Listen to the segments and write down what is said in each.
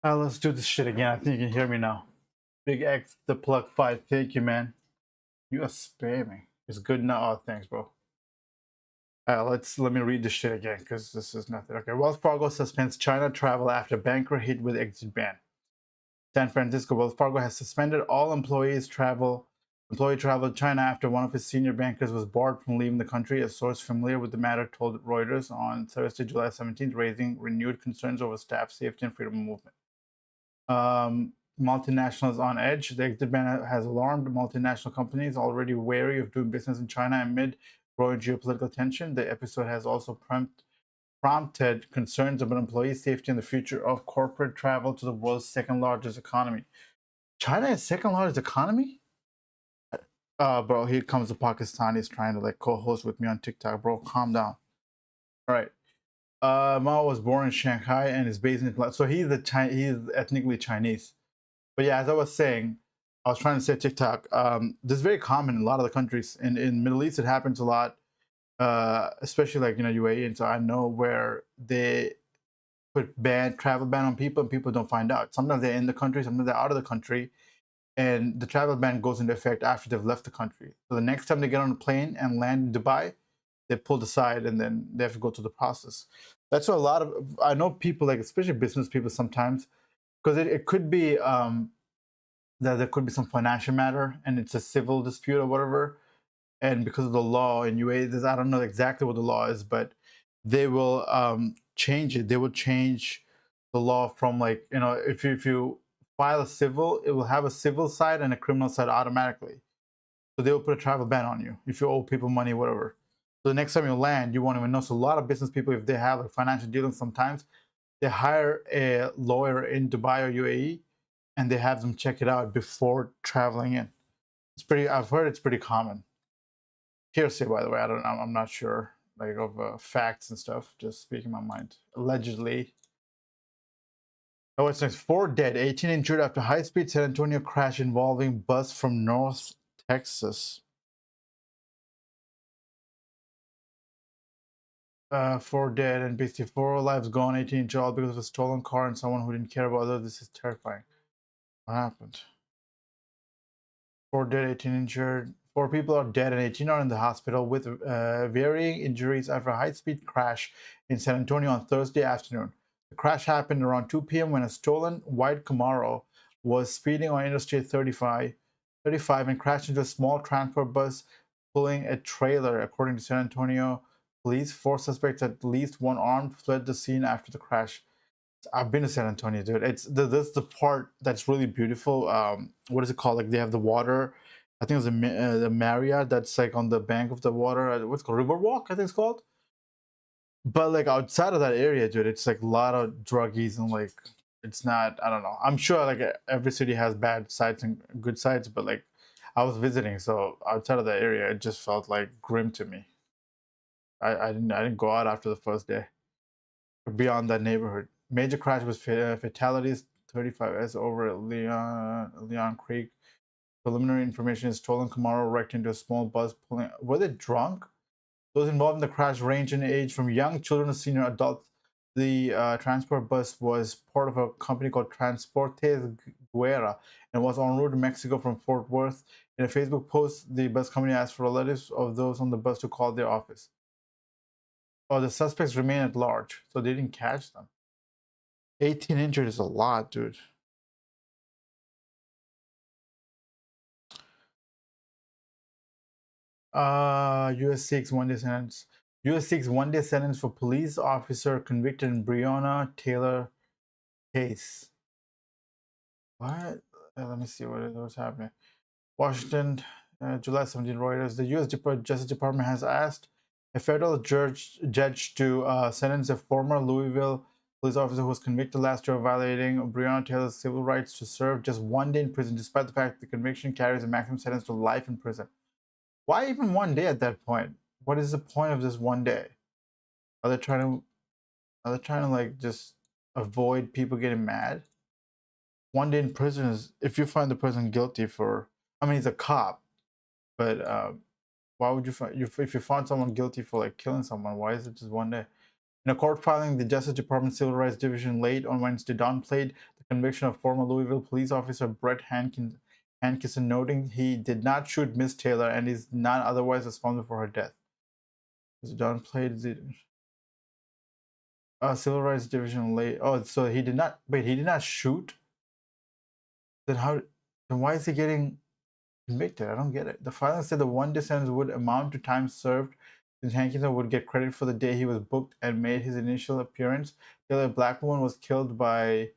Let's do this shit again. I think you can hear me now. Big X, the plug 5. Thank you, man. You are spamming. It's good now. Oh, thanks, bro. Let me read this shit again because this is nothing. Okay, Wells Fargo suspends China travel after banker hit with exit ban. San Francisco, Wells Fargo has suspended all employee travel to China after one of its senior bankers was barred from leaving the country. A source familiar with the matter told Reuters on Thursday, July 17th, raising renewed concerns over staff safety and freedom of movement. Multinationals on edge. The exit ban has alarmed multinational companies already wary of doing business in China amid growing geopolitical tension. The episode has also prompted concerns about employee safety and the future of corporate travel to the world's second largest economy. China is second largest economy? Bro, here comes the Pakistanis trying to like co-host with me on TikTok. Bro, calm down. All right. Mao was born in Shanghai and is based in. So he's he's ethnically Chinese. But yeah, as I was saying, I was trying to say TikTok. This is very common in a lot of the countries. In Middle East, it happens a lot, especially like UAE. And so I know where they put travel ban on people, and people don't find out. Sometimes they're in the country, sometimes they're out of the country, and the travel ban goes into effect after they've left the country. So the next time they get on a plane and land in Dubai, they pulled aside, and then they have to go through the process. That's what a lot of I know people like, especially business people, sometimes because it could be. That there could be some financial matter and it's a civil dispute or whatever. And because of the law in UAE, I don't know exactly what the law is, but they will change it. They will change the law from like, if you file a civil, it will have a civil side and a criminal side automatically. So they will put a travel ban on you if you owe people money, whatever. So the next time you land, you won't even know. So a lot of business people, if they have like financial dealings, sometimes they hire a lawyer in Dubai or UAE and they have them check it out before traveling in. I've heard it's pretty common. Hearsay, by the way. I'm not sure like of facts and stuff. Just speaking my mind. Allegedly. Oh, what's next? 4 dead, 18 injured after high-speed San Antonio crash involving bus from North Texas. 4 dead and basically 4 lives gone, 18 injured, all because of a stolen car and someone who didn't care about others. This is terrifying. What happened? 4 dead, 18 injured. 4 people are dead and 18 are in the hospital with varying injuries after a high-speed crash in San Antonio on Thursday afternoon. The crash happened around 2 p.m. when a stolen white Camaro was speeding on Interstate 35 and crashed into a small transport bus pulling a trailer, according to San Antonio police. 4 suspects, at least one armed, fled the scene after the crash. I've been to San Antonio, dude. That's the part that's really beautiful. What is it called? Like they have the water. I think it's the Marriott that's like on the bank of the water. What's it called? Riverwalk, I think it's called. But like outside of that area, dude, it's like a lot of druggies and like it's not. I don't know. I'm sure like every city has bad sides and good sides, but like I was visiting, so outside of that area, it just felt like grim to me. I didn't go out after the first day. Beyond that neighborhood. Major crash was fatalities, 35 as over Leon Creek. Preliminary information is stolen Camaro wrecked into a small bus pulling. Were they drunk? Those involved in the crash range in age from young children to senior adults. The transport bus was part of a company called Transportes Guerra and was en route to Mexico from Fort Worth. In a Facebook post, the bus company asked for relatives of those on the bus to call their office. Oh, the suspects remain at large, so they didn't catch them. 18 injured is a lot, dude. US seeks 1-day sentence. US seeks 1-day sentence for police officer convicted in Breonna Taylor case. What? Let me see what's happening. Washington, July 17, Reuters. The U.S. Justice Department has asked a federal judge to sentence a former Louisville police officer who was convicted last year of violating Breonna Taylor's civil rights to serve just 1 day in prison, despite the fact the conviction carries a maximum sentence to life in prison. Why even 1 day at that point? What is the point of this 1 day? Are they trying to like just avoid people getting mad? 1 day in prison is if you find the person guilty for. I mean, he's a cop, but why would you find if you found someone guilty for like killing someone? Why is it just 1 day? In a court filing, the Justice Department Civil Rights Division late on Wednesday downplayed the conviction of former Louisville police officer Brett Hankison, noting he did not shoot Miss Taylor and is not otherwise responsible for her death. It downplayed the Civil Rights Division late. Oh, so he did not. Wait, he did not shoot. Then how? Then why is he getting convicted? I don't get it. The filing said the one-day sentence would amount to time served, since Hankinson would get credit for the day he was booked and made his initial appearance. The other black woman was killed by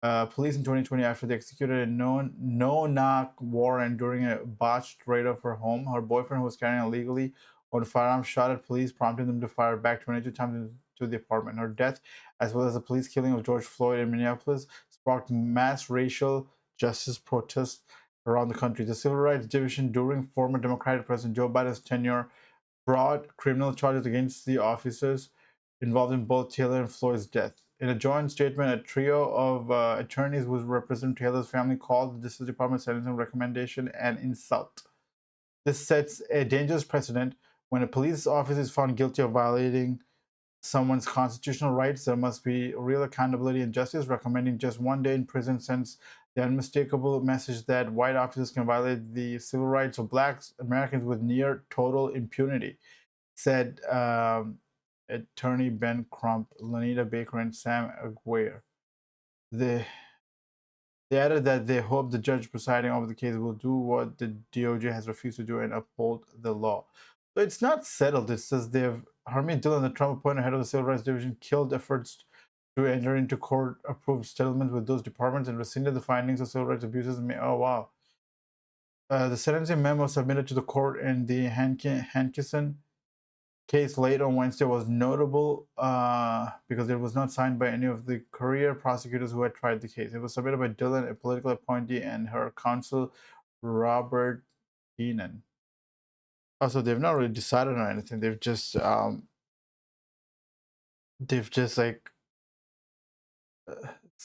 police in 2020 after they executed a no-knock warrant during a botched raid of her home. Her boyfriend, who was carrying illegally owned firearm, shot at police, prompting them to fire back 22 times into the apartment. Her death, as well as the police killing of George Floyd in Minneapolis, sparked mass racial justice protests around the country. The Civil Rights Division, during former Democratic President Joe Biden's tenure, brought criminal charges against the officers involved in both Taylor and Floyd's death. In a joint statement, a trio of attorneys who represent Taylor's family called the Justice Department sentencing recommendation an insult. This sets a dangerous precedent. When a police officer is found guilty of violating someone's constitutional rights, there must be real accountability and justice. Recommending just 1 day in prison sends the unmistakable message that white officers can violate the civil rights of black Americans with near total impunity, said attorney Ben Crump, Lanita Baker, and Sam Aguirre. They added that they hope the judge presiding over the case will do what the DOJ has refused to do and uphold the law. So it's not settled. It says Harmeet Dillon, the Trump appointed head of the Civil Rights Division, killed efforts to enter into court-approved settlements with those departments and rescinded the findings of civil rights abuses. Oh, wow. The sentencing memo submitted to the court in the Hankison case late on Wednesday was notable because it was not signed by any of the career prosecutors who had tried the case. It was submitted by Dillon, a political appointee, and her counsel, Robert Keenan. Also, they've not really decided on anything. They've just like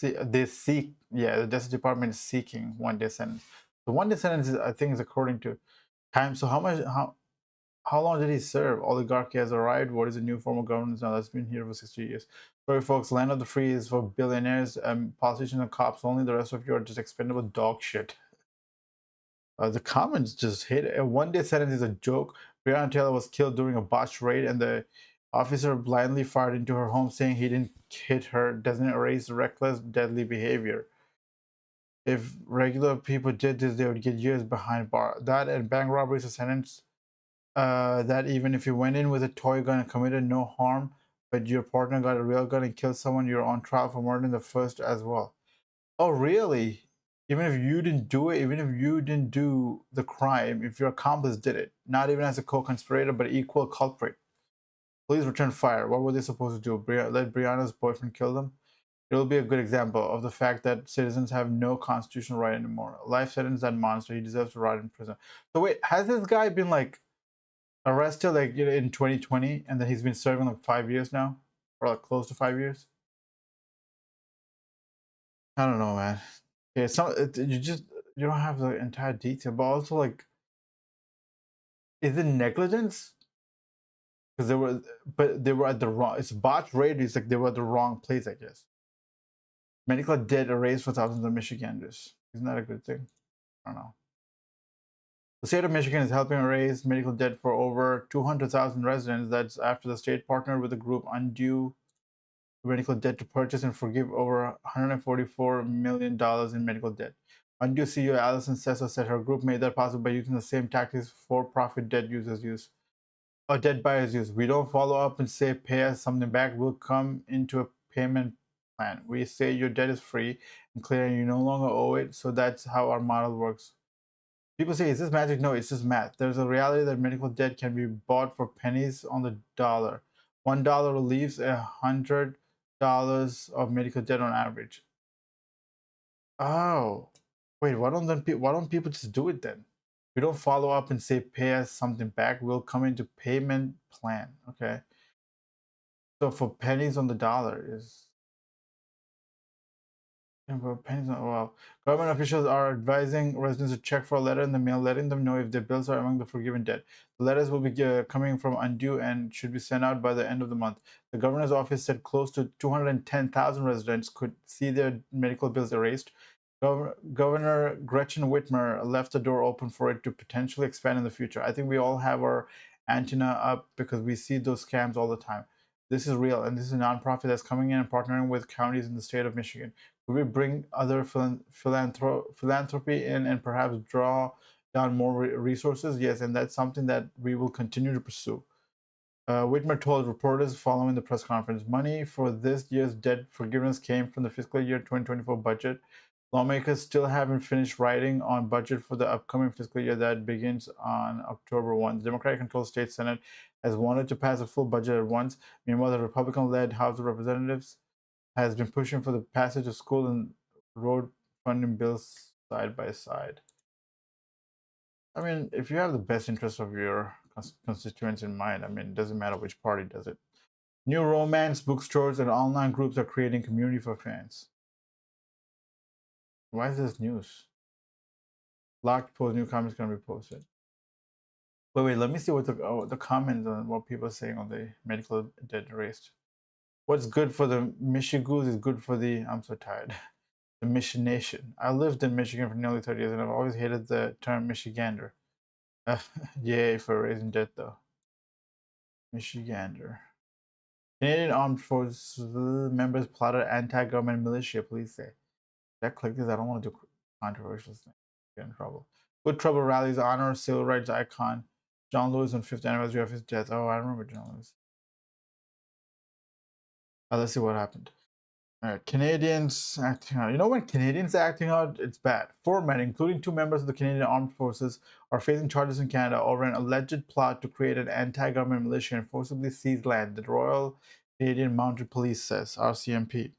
the Justice Department is seeking 1 day sentence. The 1 day sentence, I think, is according to time. So how long did he serve? Oligarchy has arrived. What is the new form of governance now that's been here for 60 years? Sorry, folks, land of the free is for billionaires, politicians, and cops only. The rest of you are just expendable dog shit. The comments just hit it. A 1 day sentence is a joke. Breonna Taylor was killed during a botched raid, and the officer blindly fired into her home, saying he didn't hit her. Doesn't erase reckless, deadly behavior. If regular people did this, they would get years behind bars. That and bank robbery is a sentence that even if you went in with a toy gun and committed no harm, but your partner got a real gun and killed someone, you're on trial for murder in the first as well. Oh, really? Even if you didn't do it, even if you didn't do the crime, if your accomplice did it, not even as a co-conspirator, but equal culprit, please return fire. What were they supposed to do? Let Brianna's boyfriend kill them? It will be a good example of the fact that citizens have no constitutional right anymore. Life sentence that monster. He deserves to rot in prison. So wait, has this guy been like arrested like in 2020 and then he's been serving like 5 years now? Or like close to 5 years? I don't know, man. Yeah, you don't have the entire detail, but also like, is it negligence? Because they were at the wrong. It's botched raid. It's like they were at the wrong place, I guess. Medical debt erased for thousands of Michiganders. Isn't that a good thing? I don't know. The state of Michigan is helping erase medical debt for over 200,000 residents. That's after the state partnered with the group Undue Medical Debt to purchase and forgive over $144 million in medical debt. Undue CEO Allison Sessa said her group made that possible by using the same tactics for-profit debt users use. Or debt buyers use. We don't follow up and say pay us something back. We'll come into a payment plan. We say your debt is free and clear and you no longer owe it. So that's how our model works. People say, is this magic? No, it's just math. There's a reality that medical debt can be bought for pennies on the dollar. $1 relieves $100 of medical debt on average. Oh, wait, why don't people just do it then? We don't follow up and say pay us something back. We'll come into payment plan. Okay. So for pennies on the dollar is Well, government officials are advising residents to check for a letter in the mail, letting them know if their bills are among the forgiven debt. The letters will be coming from undue and should be sent out by the end of the month. The governor's office said close to 210,000 residents could see their medical bills erased. Governor Gretchen Whitmer left the door open for it to potentially expand in the future. I think we all have our antenna up because we see those scams all the time. This is real, and this is a nonprofit that's coming in and partnering with counties in the state of Michigan. Could we bring other philanthropy in and perhaps draw down more resources? Yes, and that's something that we will continue to pursue. Whitmer told reporters following the press conference, money for this year's debt forgiveness came from the fiscal year 2024 budget. Lawmakers still haven't finished writing on budget for the upcoming fiscal year that begins on October 1. The Democratic-controlled state Senate has wanted to pass a full budget at once. Meanwhile, the Republican-led House of Representatives has been pushing for the passage of school and road funding bills side by side. I mean, if you have the best interests of your constituents in mind, I mean, it doesn't matter which party does it. New romance bookstores and online groups are creating community for fans. Why is this news? Locked post, new comments going to be posted. Wait, let me see what the comments on what people are saying on the medical debt erased. What's good for the Michigoos is good for the, I'm so tired, the Mission Nation. I lived in Michigan for nearly 30 years and I've always hated the term Michigander. Yay for raising debt though. Michigander. Canadian Armed Forces members plotted anti-government militia, police say. That click this, I don't want to do controversial things. Get in trouble. Good Trouble rallies honor civil rights icon John Lewis on 5th anniversary of his death. Oh, I remember John Lewis. Let's see what happened. All right, Canadians acting out. You know, when Canadians are acting out, it's bad. 4 men, including 2 members of the Canadian Armed Forces, are facing charges in Canada over an alleged plot to create an anti-government militia and forcibly seize land, the Royal Canadian Mounted Police says, RCMP.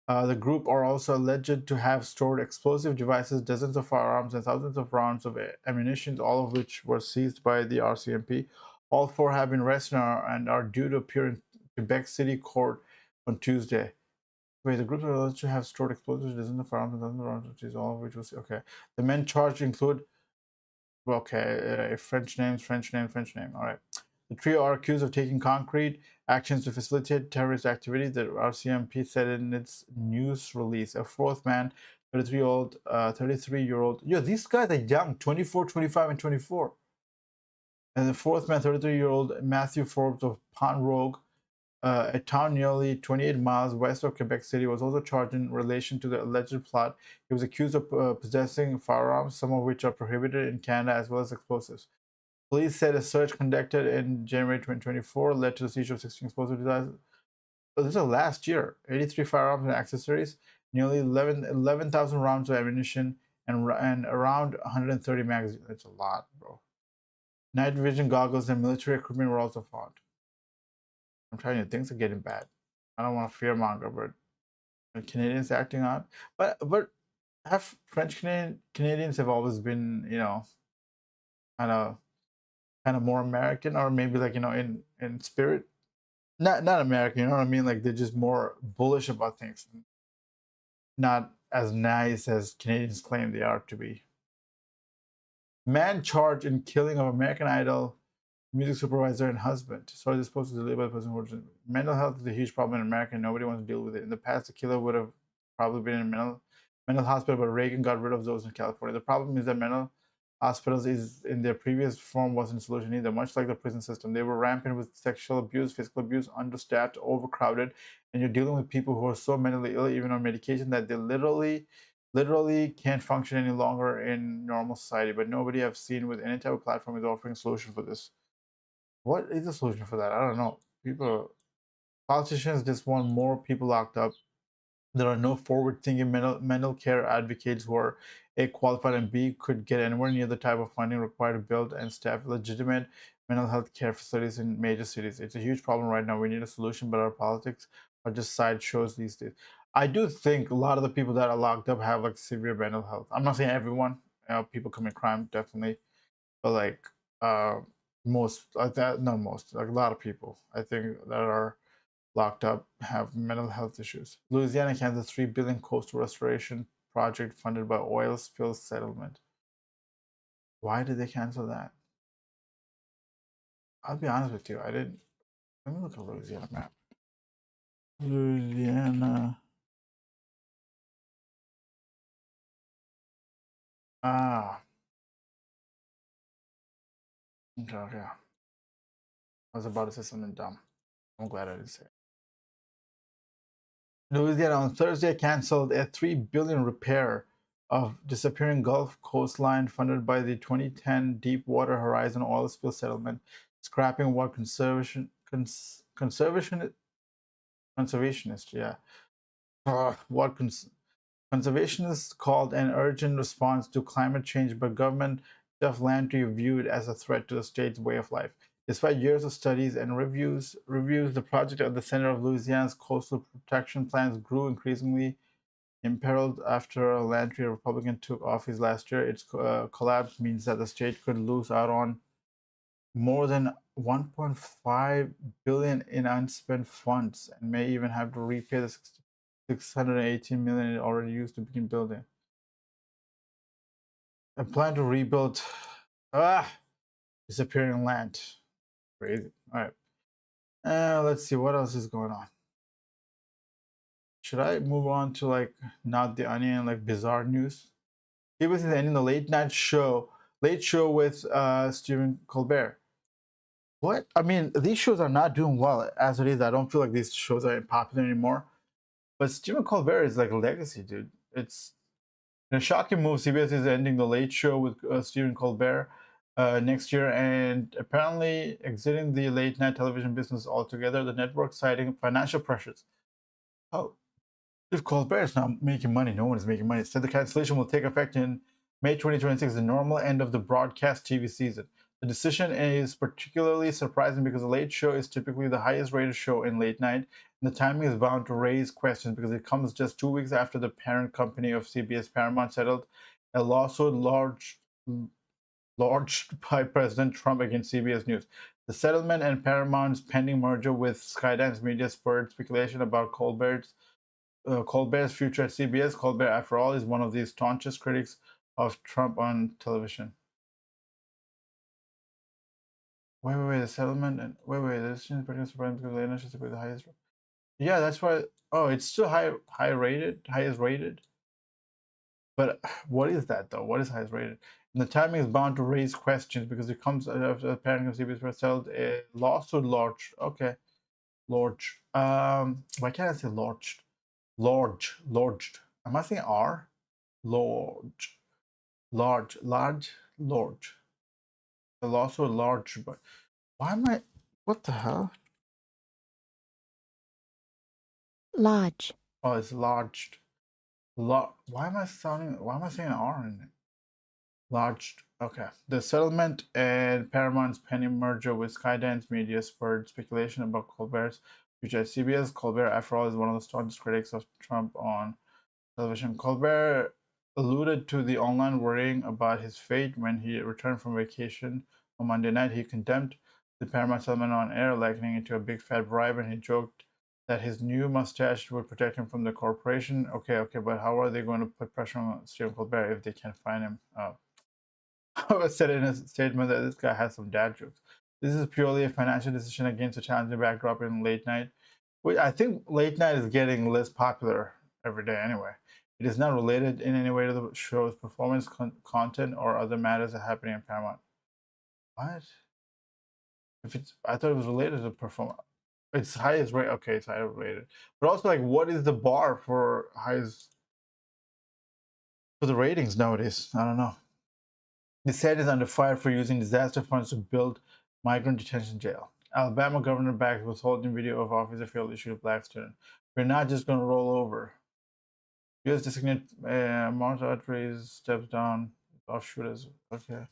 The group are also alleged to have stored explosive devices, dozens of firearms, and thousands of rounds of ammunition, all of which were seized by the RCMP. All 4 have been arrested and are due to appear in Quebec City Court on Tuesday. Wait, the groups are alleged to have stored explosives, dozens of firearms, and thousands of rounds, which is all of which was okay. The men charged include, French names, French name. All right. The trio are accused of taking concrete actions to facilitate terrorist activity, the RCMP said in its news release. A 4th man, 33-year-old. Yo, these guys are young, 24, 25, and 24. And the 4th man, 33-year-old Matthew Forbes of Pont Rogue, a town nearly 28 miles west of Quebec City, was also charged in relation to the alleged plot. He was accused of possessing firearms, some of which are prohibited in Canada, as well as explosives. Police said a search conducted in January 2024 led to the seizure of 16 explosive devices. This is last year. 83 firearms and accessories, nearly 11,000 rounds of ammunition, and around 130 magazines. That's a lot, bro. Night vision goggles and military equipment were also found. I'm telling you, things are getting bad. I don't want to fearmonger, but Canadians acting out. But have French Canadians have always been, you know, kind of more American, or maybe like, you know, in spirit. Not American, you know what I mean? Like they're just more bullish about things, not as nice as Canadians claim they are to be. Man charged in killing of American Idol music supervisor and husband. So this post is deleted by the person who mental health is a huge problem in America and nobody wants to deal with it. In the past, the killer would have probably been in mental hospital, but Reagan got rid of those in California. The problem is that mental hospitals is in their previous form wasn't a solution either, much like the prison system. They were rampant with sexual abuse, physical abuse, understaffed, overcrowded, and you're dealing with people who are so mentally ill, even on medication, that they literally can't function any longer in normal society. But nobody I've seen with any type of platform is offering a solution for this. What is the solution for that? I don't know. Politicians just want more people locked up. There are no forward-thinking mental care advocates who are A, qualified, and B, could get anywhere near the type of funding required to build and staff legitimate mental health care facilities in major cities. It's a huge problem right now. We need a solution, but our politics are just sideshows these days. I do think a lot of the people that are locked up have like severe mental health. I'm not saying everyone. People commit crime, definitely, but like most, like that, not most, like a lot of people, I think that are locked up have mental health issues. Louisiana cancels $3 billion coastal restoration project funded by oil spill settlement. Why did they cancel that? I'll be honest with you, I didn't. Let me look at Louisiana map. Louisiana. Ah. Okay, okay. I was about to say something dumb. I'm glad I didn't say it. Louisiana on Thursday canceled a $3 billion repair of disappearing Gulf coastline funded by the 2010 Deepwater Horizon oil spill settlement, scrapping what conservationists, yeah, what conservationists called an urgent response to climate change, but government Jeff Landry viewed as a threat to the state's way of life. Despite years of studies and reviews, the project at the center of Louisiana's coastal protection plans grew increasingly imperiled after Landry, a Republican, took office last year. Its collapse means that the state could lose out on more than 1.5 billion in unspent funds and may even have to repay the 618 million it already used to begin building. A plan to rebuild disappearing land. Crazy. All right. Let's see what else is going on. Should I move on to like not the onion, like bizarre news? CBS is ending the late show with Stephen Colbert. What? I mean, these shows are not doing well as it is. I don't feel like these shows are popular anymore. But Stephen Colbert is like a legacy, dude. It's in a shocking move. CBS is ending the Late Show with Stephen Colbert next year, and apparently exiting the late night television business altogether. The network citing financial pressures. Oh, if Colbert is not making money, no one is making money. Said the cancellation will take effect in May 2026, the normal end of the broadcast TV season. The decision is particularly surprising because the Late Show is typically the highest rated show in late night, and the timing is bound to raise questions because it comes just 2 weeks after the parent company of CBS, Paramount, settled a lawsuit lodged by President Trump against CBS News. The settlement and Paramount's pending merger with Skydance Media spurred speculation about Colbert's future at CBS. Colbert, after all, is one of the staunchest critics of Trump on television. Wait, the settlement and this is pretty surprising because Lena should be the highest. Yeah, that's why. Oh, it's still highest rated. But what is that though? What is highest rated? And the timing is bound to raise questions because it comes after the parent of CBS was settled a lawsuit lodged. Okay, lodged. Why can't I say lodged? Lodged. Am I saying R? Large. The lawsuit large, but why am I? What the hell? Lodge. Oh, it's lodged. Why am I saying an R in it? Lodged. Okay. The settlement and Paramount's pending merger with Skydance Media spurred speculation about Colbert's future at CBS. Colbert, after all, is one of the staunchest critics of Trump on television. Colbert alluded to the online worrying about his fate when he returned from vacation on Monday night. He condemned the Paramount settlement on air, likening it to a big fat bribe, and he joked that his new mustache would protect him from the corporation. Okay, but how are they going to put pressure on Stephen Colbert if they can't find him? I said in a statement that this guy has some dad jokes. This is purely a financial decision against a challenging backdrop in late night. I think late night is getting less popular every day anyway. It is not related in any way to the show's performance, content, or other matters that are happening in Paramount. What? I thought it was related to performance. It's highest rate. Okay, it's higher rated. But also, like, what is the bar for highest for the ratings nowadays? I don't know. The state is under fire for using disaster funds to build migrant detention jail. Alabama governor backs withholding video of officer failed issue to black student. We're not just going to roll over. U.S. designate Martha Autry's steps down offshoot as okay.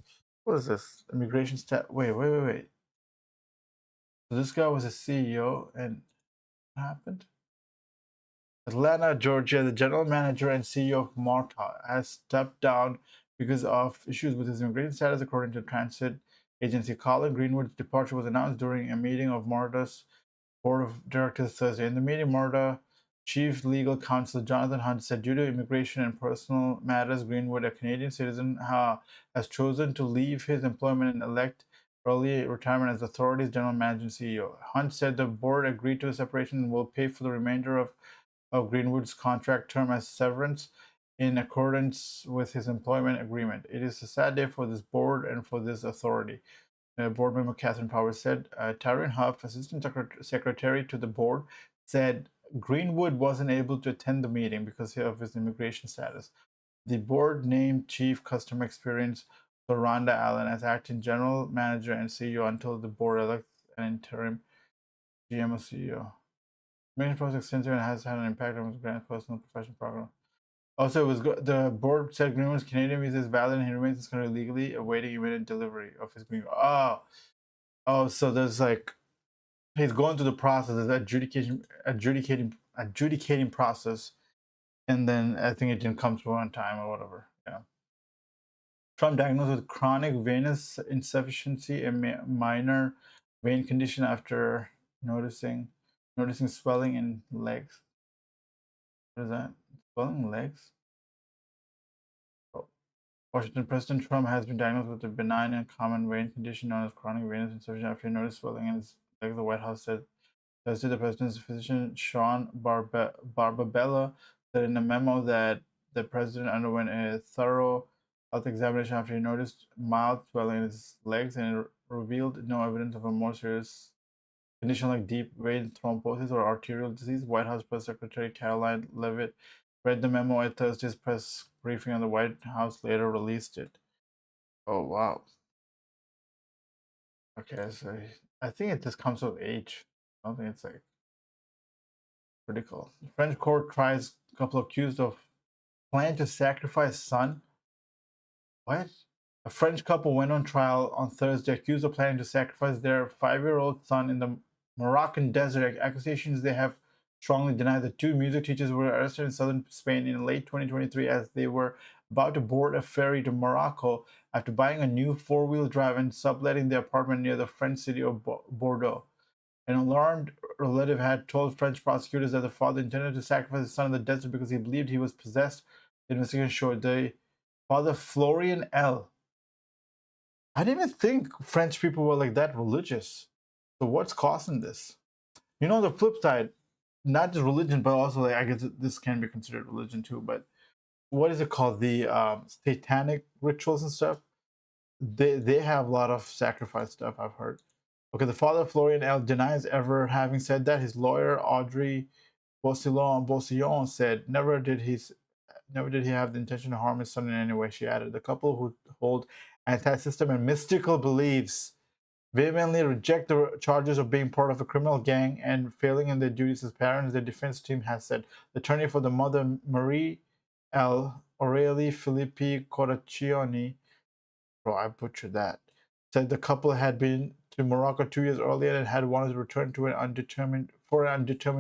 What is this? Immigration stat. Wait. So this guy was a CEO, and what happened? Atlanta, Georgia, the general manager and CEO of Marta has stepped down because of issues with his immigration status, according to transit agency. Colin Greenwood's departure was announced during a meeting of Marta's board of directors Thursday. In the meeting, MARTA Chief Legal Counsel Jonathan Hunt said due to immigration and personal matters, Greenwood, a Canadian citizen, has chosen to leave his employment and elect early retirement as the authority's general manager and CEO. Hunt said the board agreed to a separation and will pay for the remainder of Greenwood's contract term as severance in accordance with his employment agreement. It is a sad day for this board and for this authority. Board member Catherine Powers said. Tyrion Huff, assistant secretary to the board, said Greenwood wasn't able to attend the meeting because of his immigration status. The board named Chief Customer Experience Rhonda Allen as acting general manager and CEO until the board elects an interim GM or CEO. Immigration process extensive and has had an impact on his grant personal and professional program. Also, it was good. The board said Greenwood's Canadian visa is valid and he remains in this country legally, awaiting immediate delivery of his green. Oh, so there's like he's going through the process, there's adjudicating process, and then I think it didn't come through on time or whatever. Yeah. Trump diagnosed with chronic venous insufficiency, a minor vein condition, after noticing swelling in legs. What is that? Swelling legs? Oh. Washington President Trump has been diagnosed with a benign and common vein condition known as chronic venous insufficiency after he noticed swelling in his legs. The White House said Thursday the president's physician Sean Barbabella said in a memo that the president underwent a thorough health examination after he noticed mild swelling in his legs, and it revealed no evidence of a more serious condition like deep vein thrombosis or arterial disease. White House Press Secretary Caroline Leavitt read the memo at Thursday's press briefing, and the White House later released it. Oh, wow. Okay, so I think it just comes with age. I don't think it's like critical. French court tries a couple accused of plan to sacrifice son. What? A French couple went on trial on Thursday accused of planning to sacrifice their 5-year-old son in the Moroccan desert. Accusations they have strongly denied. The two music teachers were arrested in southern Spain in late 2023 as they were about to board a ferry to Morocco after buying a new 4-wheel drive and subletting their apartment near the French city of Bordeaux. An alarmed relative had told French prosecutors that the father intended to sacrifice his son in the desert because he believed he was possessed. The investigation showed the father, Florian L. I didn't even think French people were like that religious. So what's causing this? You know, the flip side, not just religion, but also like I guess this can be considered religion too. But what is it called? The satanic rituals and stuff. They have a lot of sacrifice stuff, I've heard. Okay, the father, Florian L, denies ever having said that. His lawyer, Audrey Boussillon, said never did he have the intention to harm his son in any way. She added, the couple who hold anti-system and mystical beliefs vehemently reject the charges of being part of a criminal gang and failing in their duties as parents, the defense team has said. The attorney for the mother, Marie L. Aurelie Filippi Coraccioni, bro, I butchered that, said the couple had been to Morocco 2 years earlier and had wanted to return to an undetermined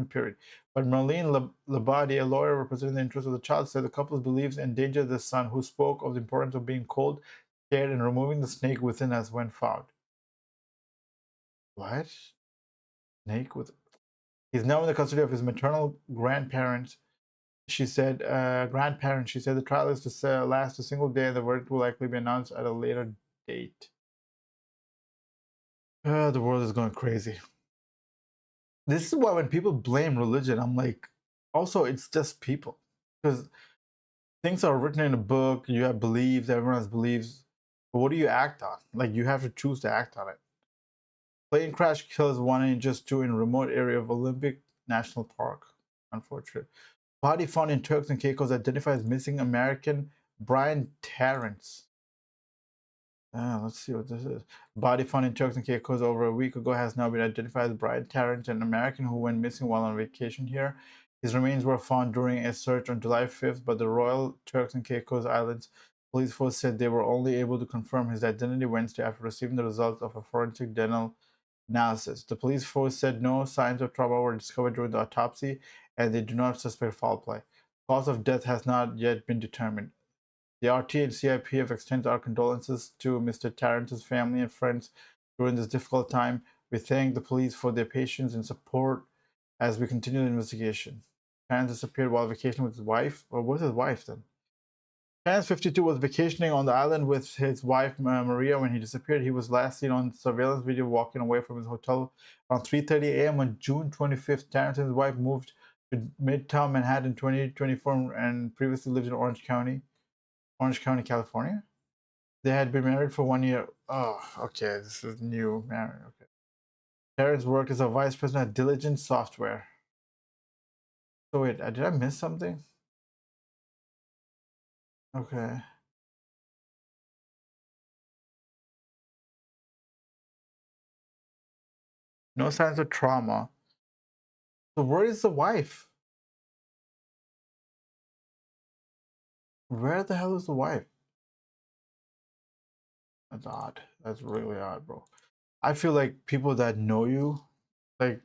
period. But Marlene Labadie, a lawyer representing the interests of the child, said the couple believes endangered the son, who spoke of the importance of being cold, scared, and removing the snake within as when found. What? Snake with? He's now in the custody of his maternal grandparents. She said, She said the trial is to last a single day, and the verdict will likely be announced at a later date. The world is going crazy. This is why when people blame religion, I'm like, also it's just people, because things are written in a book. You have beliefs. Everyone has beliefs. But what do you act on? Like, you have to choose to act on it. Plane crash kills 1 and just 2 in remote area of Olympic National Park. Unfortunate. Body found in Turks and Caicos identifies missing American Brian Terrence. Let's see what this is. Body found in Turks and Caicos over a week ago has now been identified as Brian Terrence, an American who went missing while on vacation here. His remains were found during a search on July 5th, but the Royal Turks and Caicos Islands police force said they were only able to confirm his identity Wednesday after receiving the results of a forensic dental analysis. The police force said no signs of trauma were discovered during the autopsy, and they do not suspect foul play. Cause of death has not yet been determined. The RT and CIPF extends our condolences to Mr. Terrence's family and friends during this difficult time. We thank the police for their patience and support as we continue the investigation. Chan disappeared while vacationing with his wife. Or was his wife then? Chance 52 was vacationing on the island with his wife Maria when he disappeared. He was last seen on surveillance video walking away from his hotel around 3:30 a.m. on June 25th. Terrence and his wife moved to Midtown Manhattan in 2024 and previously lived in Orange County, California. They had been married for 1 year. Oh, okay, this is new marriage. Okay. Terrence worked as a vice president at Diligent Software. So wait, did I miss something? Okay. No signs of trauma. So where is the wife? Where the hell is the wife? That's odd. That's really odd, bro. I feel like people that know you, like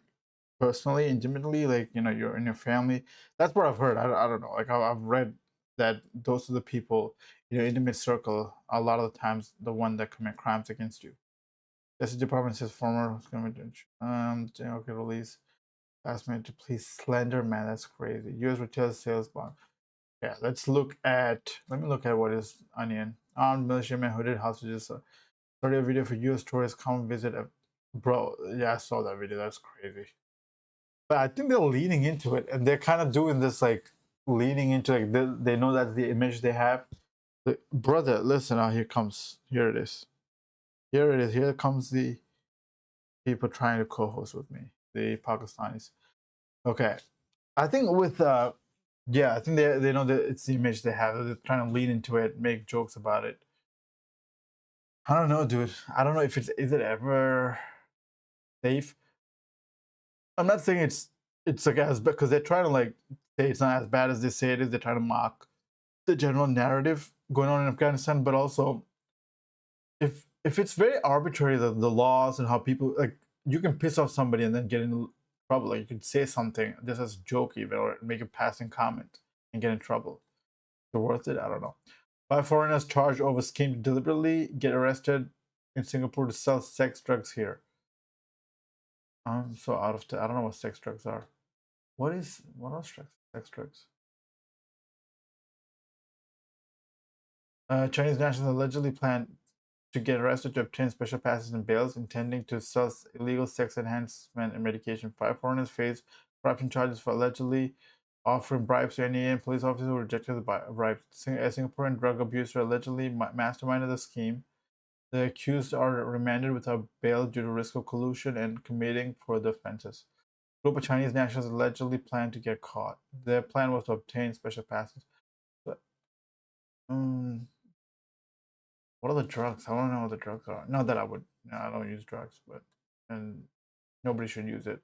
personally, intimately, like you're in your family. That's what I've heard. I don't know. Like I've read that those are the people in your intimate circle. A lot of the times, the one that commit crimes against you. Justice Department says former okay, release asked me to please slender man. That's crazy. U.S. retail sales bond. Yeah, let me look at what is Onion. Armed militiamen who did hostages. Started a video for US tourists come visit a bro. Yeah, I saw that video. That's crazy. But I think they're leaning into it and they're kind of doing this like leaning into like they know that's the image they have. Like, brother, listen, here comes. Here it is. Here it is. Here comes the people trying to co-host with me, the Pakistanis. Okay. I think with yeah, I think they know that it's the image they have. They're trying to lean into it, make jokes about it. I don't know, dude. I don't know if is it ever safe. I'm not saying it's like as bad because they're trying to like say it's not as bad as they say it is. They're trying to mock the general narrative going on in Afghanistan, but also if it's very arbitrary the laws and how people like you can piss off somebody and then get in trouble. Like you could say something just as a joke even or make a passing comment and get in trouble. Is it worth it? I don't know. 5 foreigners charged over scheme to deliberately get arrested in Singapore to sell sex drugs here. I'm so out of I don't know what sex drugs are. What are sex drugs? Chinese nationals allegedly plan to get arrested to obtain special passes and bails, intending to sell illegal sex enhancement and medication. 5 foreigners face corruption charges for allegedly offering bribes to NEA and police officers who rejected the bribes. A Singaporean drug abuser allegedly masterminded the scheme. The accused are remanded without bail due to risk of collusion and committing further offenses. A group of Chinese nationals allegedly planned to get caught. Their plan was to obtain special passes. But, what are the drugs? I want to know what the drugs are. Not that I would. No, I don't use drugs, but and nobody should use it.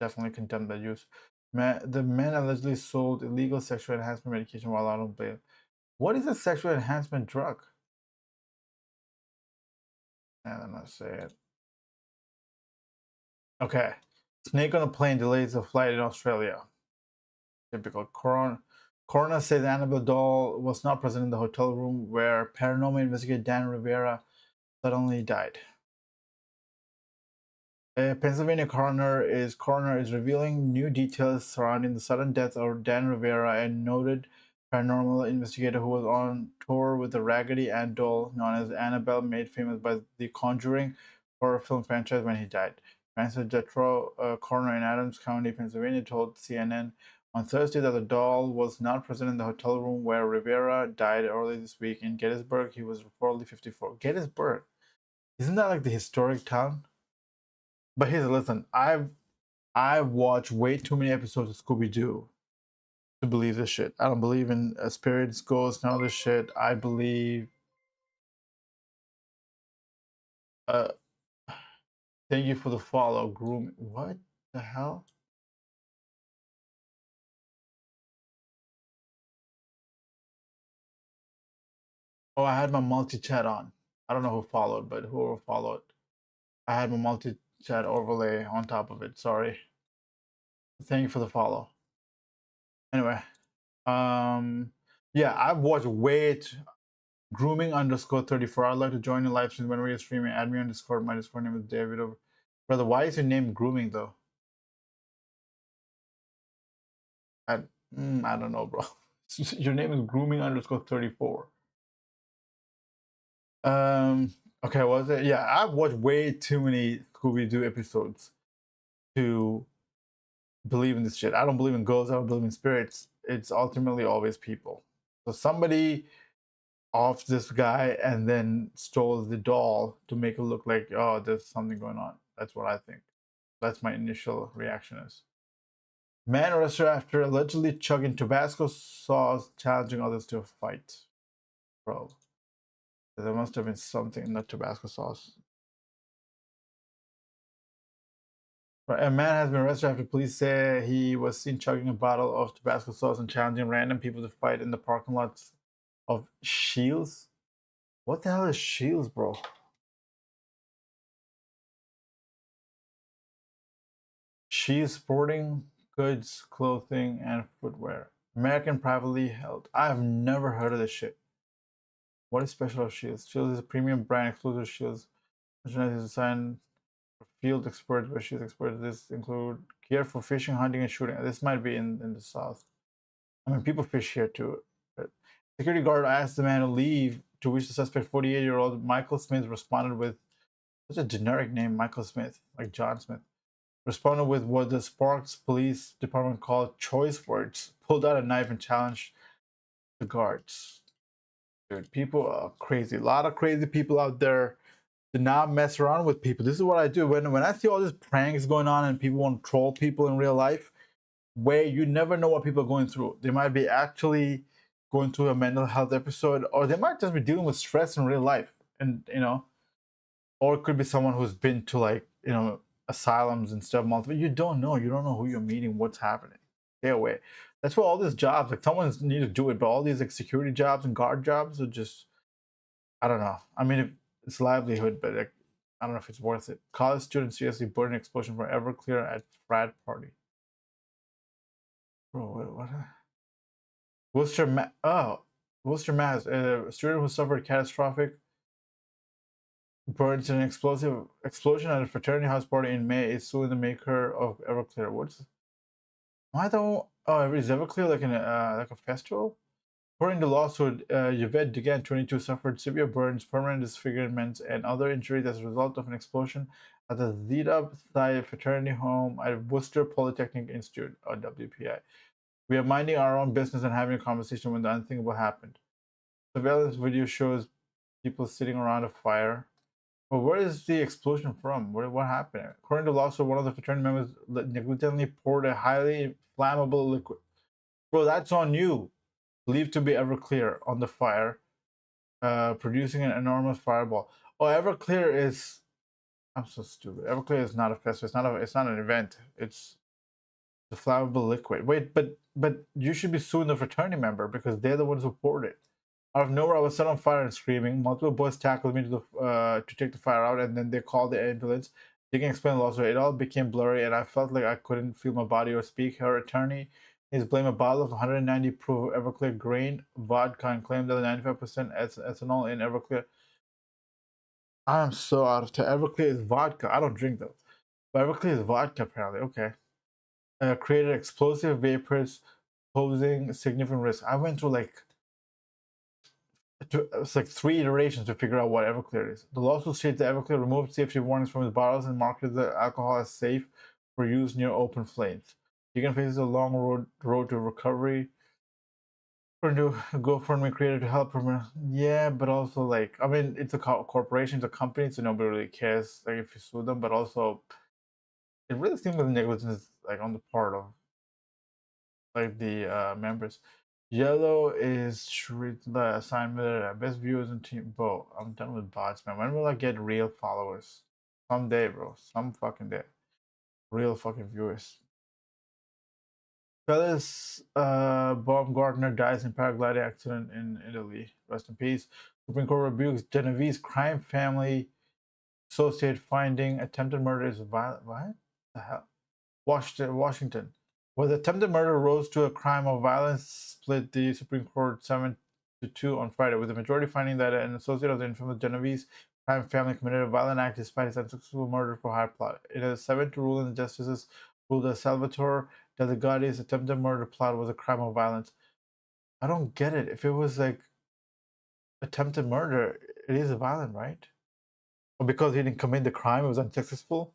Definitely condemn that use. The men allegedly sold illegal sexual enhancement medication while out on bail. What is a sexual enhancement drug? And I'm not say it. Okay. Snake on a plane delays a flight in Australia. Typical. Coroner says Annabelle Doll was not present in the hotel room where paranormal investigator Dan Rivera suddenly died. A Pennsylvania coroner is revealing new details surrounding the sudden death of Dan Rivera, a noted paranormal investigator who was on tour with the Raggedy Ann doll known as Annabelle, made famous by the Conjuring horror film franchise when he died. Francis Jetro, a coroner in Adams County, Pennsylvania, told CNN on Thursday that the doll was not present in the hotel room where Rivera died early this week. In Gettysburg, he was reportedly 54. Gettysburg? Isn't that like the historic town? But here's listen, I've watched way too many episodes of Scooby Doo to believe this shit. I don't believe in spirits, ghosts, none of this shit. I believe. Uh, thank you for the follow, groom. What the hell? Oh, I had my multi-chat on. I don't know who followed, but whoever followed, I had my multi-chat overlay on top of it. Sorry. Thank you for the follow. Anyway, yeah, I've watched way grooming _34. I'd like to join your live stream when we're streaming. Add me on Discord. My Discord name is David over. Brother, why is your name grooming though? I, I don't know, bro. Your name is grooming underscore 34. Okay, was it? Yeah, I've watched way too many Scooby-Doo episodes to believe in this shit. I don't believe in ghosts, I don't believe in spirits. It's ultimately always people. So somebody off this guy and then stole the doll to make it look like, oh, there's something going on. That's what I think. That's my initial reaction is. Man arrested after allegedly chugging Tabasco sauce, challenging others to a fight. Bro, there must have been something in the Tabasco sauce. A man has been arrested after police say he was seen chugging a bottle of Tabasco sauce and challenging random people to fight in the parking lots of Shields. What the hell is Shields, bro? She's sporting goods, clothing, and footwear. American privately held. I've never heard of this shit. What is special of Shields? Shields is a premium brand, exclusive Shields. Merchandise is designed for field experts, where Shields experts. This include gear for fishing, hunting, and shooting. This might be in the South. I mean, people fish here too. But security guard asked the man to leave, to which the suspect, 48-year-old Michael Smith, responded with such a generic name, Michael Smith, like John Smith. Responded with what the Sparks Police Department called choice words, pulled out a knife and challenged the guards. Dude, people are crazy. A lot of crazy people out there. Do not mess around with people. This is what I do. When I see all these pranks going on and people want to troll people in real life, where you never know what people are going through. They might be actually going through a mental health episode, or they might just be dealing with stress in real life. And or it could be someone who's been to, like, asylums and stuff multiple. You don't know who you're meeting, what's happening. Stay away. That's why all these jobs, like, someone's need to do it, but all these like security jobs and guard jobs are just, I don't know. I mean, it's livelihood, but like, I don't know if it's worth it. College students seriously burning explosion for Everclear at frat party. Bro, what? Worcester, Mass. A student who suffered catastrophic burns in an explosive explosion at a fraternity house party in May is suing the maker of Everclear. Why don't? Oh, is Everclear like like a festival? According to lawsuit, Yvette Degan, 22, suffered severe burns, permanent disfigurements, and other injuries as a result of an explosion at the Zeta Psi fraternity home at Worcester Polytechnic Institute, or WPI. We are minding our own business and having a conversation when the unthinkable happened. Surveillance video shows people sitting around a fire. But where is the explosion from? What happened? According to lawsuit, one of the fraternity members negligently poured a highly flammable liquid. Bro, that's on you. Believed to be Everclear on the fire, producing an enormous fireball. Oh, Everclear is. I'm so stupid. Everclear is not a festival. It's not an event. It's the flammable liquid. Wait, but you should be suing the fraternity member because they're the ones who poured it. Out of nowhere, I was set on fire and screaming. Multiple boys tackled me to take the fire out, and then they called the ambulance. They can explain the lawsuit. It all became blurry, and I felt like I couldn't feel my body or speak. Her attorney is blamed a bottle of 190 proof Everclear grain vodka and claimed that the 95% ethanol in Everclear. I am so out of touch. Everclear is vodka. I don't drink though, but Everclear is vodka apparently. Okay. Created explosive vapors posing significant risk. I went through it's like 3 iterations to figure out what Everclear is. The lawsuit states that Everclear removed safety warnings from its bottles and marketed the alcohol as safe for use near open flames. Degan faces a long road to recovery. According to GoFundMe created to help her. Yeah, but also, like, I mean, it's a corporation, it's a company, so nobody really cares, like, if you sue them. But also, it really seems like negligence, like, on the part of, like, the members. Yellow is the assignment best viewers in team. Bro, I'm done with bots, man. When will I get real followers? Someday, bro. Some fucking day. Real fucking viewers. Fellas, Baumgartner dies in paragliding accident in Italy. Rest in peace. Supreme Court rebukes Genovese crime family associate finding attempted murder is violent. What the hell? Washington. Where the attempted murder rose to a crime of violence, split the Supreme Court 7 to 2 on Friday, with the majority finding that an associate of the infamous Genovese crime family committed a violent act despite his unsuccessful murder for hire plot. In a 7-2 ruling, the justices ruled that Salvatore Delegati's attempted murder plot was a crime of violence. I don't get it. If it was like attempted murder, it is violent, right? Or because he didn't commit the crime, it was unsuccessful.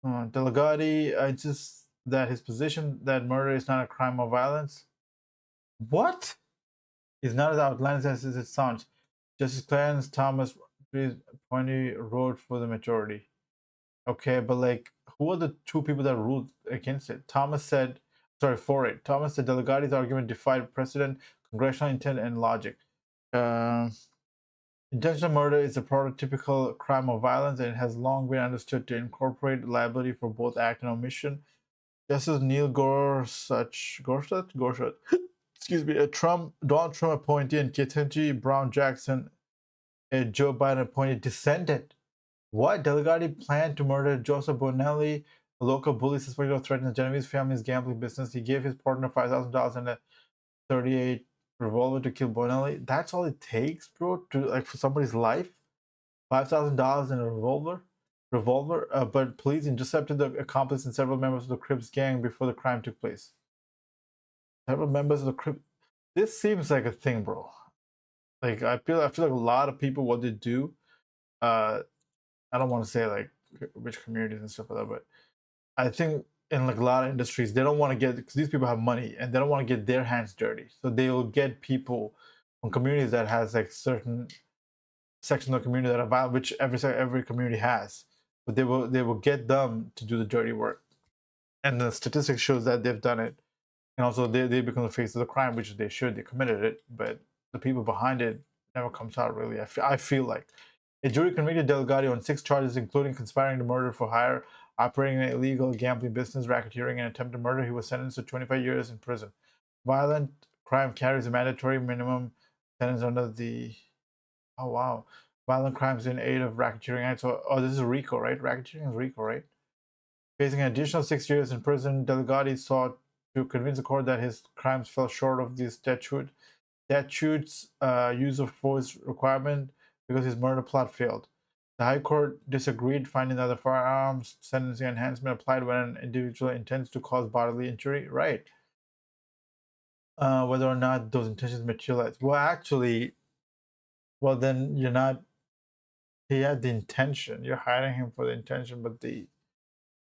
Delegati, it's just that his position that murder is not a crime of violence. What? Is not as outlandish as it sounds. Justice Clarence Thomas Pointy wrote for the majority. Okay, but like, who are the two people that ruled against it? For it. Thomas said Delegati's argument defied precedent, congressional intent, and logic. Intentional murder is a prototypical crime of violence, and it has long been understood to incorporate liability for both act and omission. Justice Neil Gorsuch, excuse me, a Donald Trump appointee, and Ketanji Brown Jackson, a Joe Biden appointee, dissented. What? Delegati planned to murder Joseph Bonelli, a local bully suspected of threatening the Genovese family's gambling business. He gave his partner $5,000 and a .38 revolver to kill Bonelli. That's all it takes, bro, to like for somebody's life. $5,000 in a revolver. But police intercepted the accomplice and several members of the Crips gang before the crime took place. Several members of the Crips. This seems like a thing, bro. Like I feel like a lot of people, what they do. I don't want to say like which communities and stuff like that, but I think in like a lot of industries, they don't want to get, because these people have money and they don't want to get their hands dirty. So they will get people from communities that has like certain sections of the community that are violent, which every community has. But they will get them to do the dirty work. And the statistics shows that they've done it. And also they become the face of the crime, which they should. They committed it, but the people behind it never comes out really. I feel like. A jury convicted Delegati on 6 charges, including conspiring to murder for hire, operating an illegal gambling business, racketeering, and attempted murder. He was sentenced to 25 years in prison. Violent crime carries a mandatory minimum sentence under the... Oh, wow. Violent crimes in aid of racketeering act. So, this is RICO, right? Racketeering is RICO, right? Facing an additional 6 years in prison, Delegati sought to convince the court that his crimes fell short of the statute's use of force requirement because his murder plot failed. The High Court disagreed, finding that the firearms sentencing enhancement applied when an individual intends to cause bodily injury. Right. Whether or not those intentions materialize. Well, actually, then you're not. He had the intention. You're hiring him for the intention, but the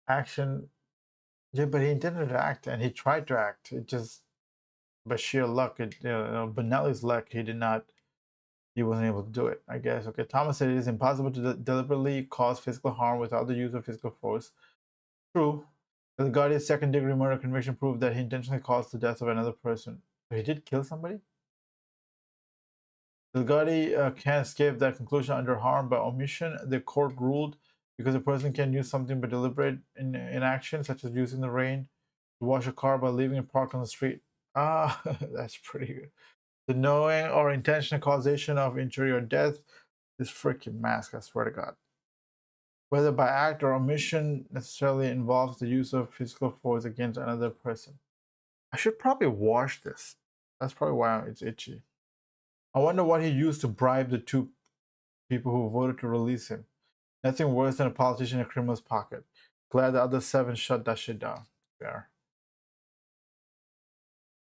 action. Yeah, but he intended to act, and he tried to act. It just, by sheer luck, Bonelli's luck, he wasn't able to do it, I guess. Okay, Thomas said it is impossible to deliberately cause physical harm without the use of physical force. True. Delegati's second-degree murder conviction proved that he intentionally caused the death of another person. So he did kill somebody? Delegati can't escape that conclusion under harm by omission. The court ruled because a person can use something by deliberate inaction, such as using the rain to wash a car by leaving it parked on the street. Ah, that's pretty good. The knowing or intentional causation of injury or death. This freaking mask, I swear to God. Whether by act or omission necessarily involves the use of physical force against another person. I should probably wash this. That's probably why it's itchy. I wonder what he used to bribe the 2 people who voted to release him. Nothing worse than a politician in a criminal's pocket. Glad the other 7 shut that shit down. Fair.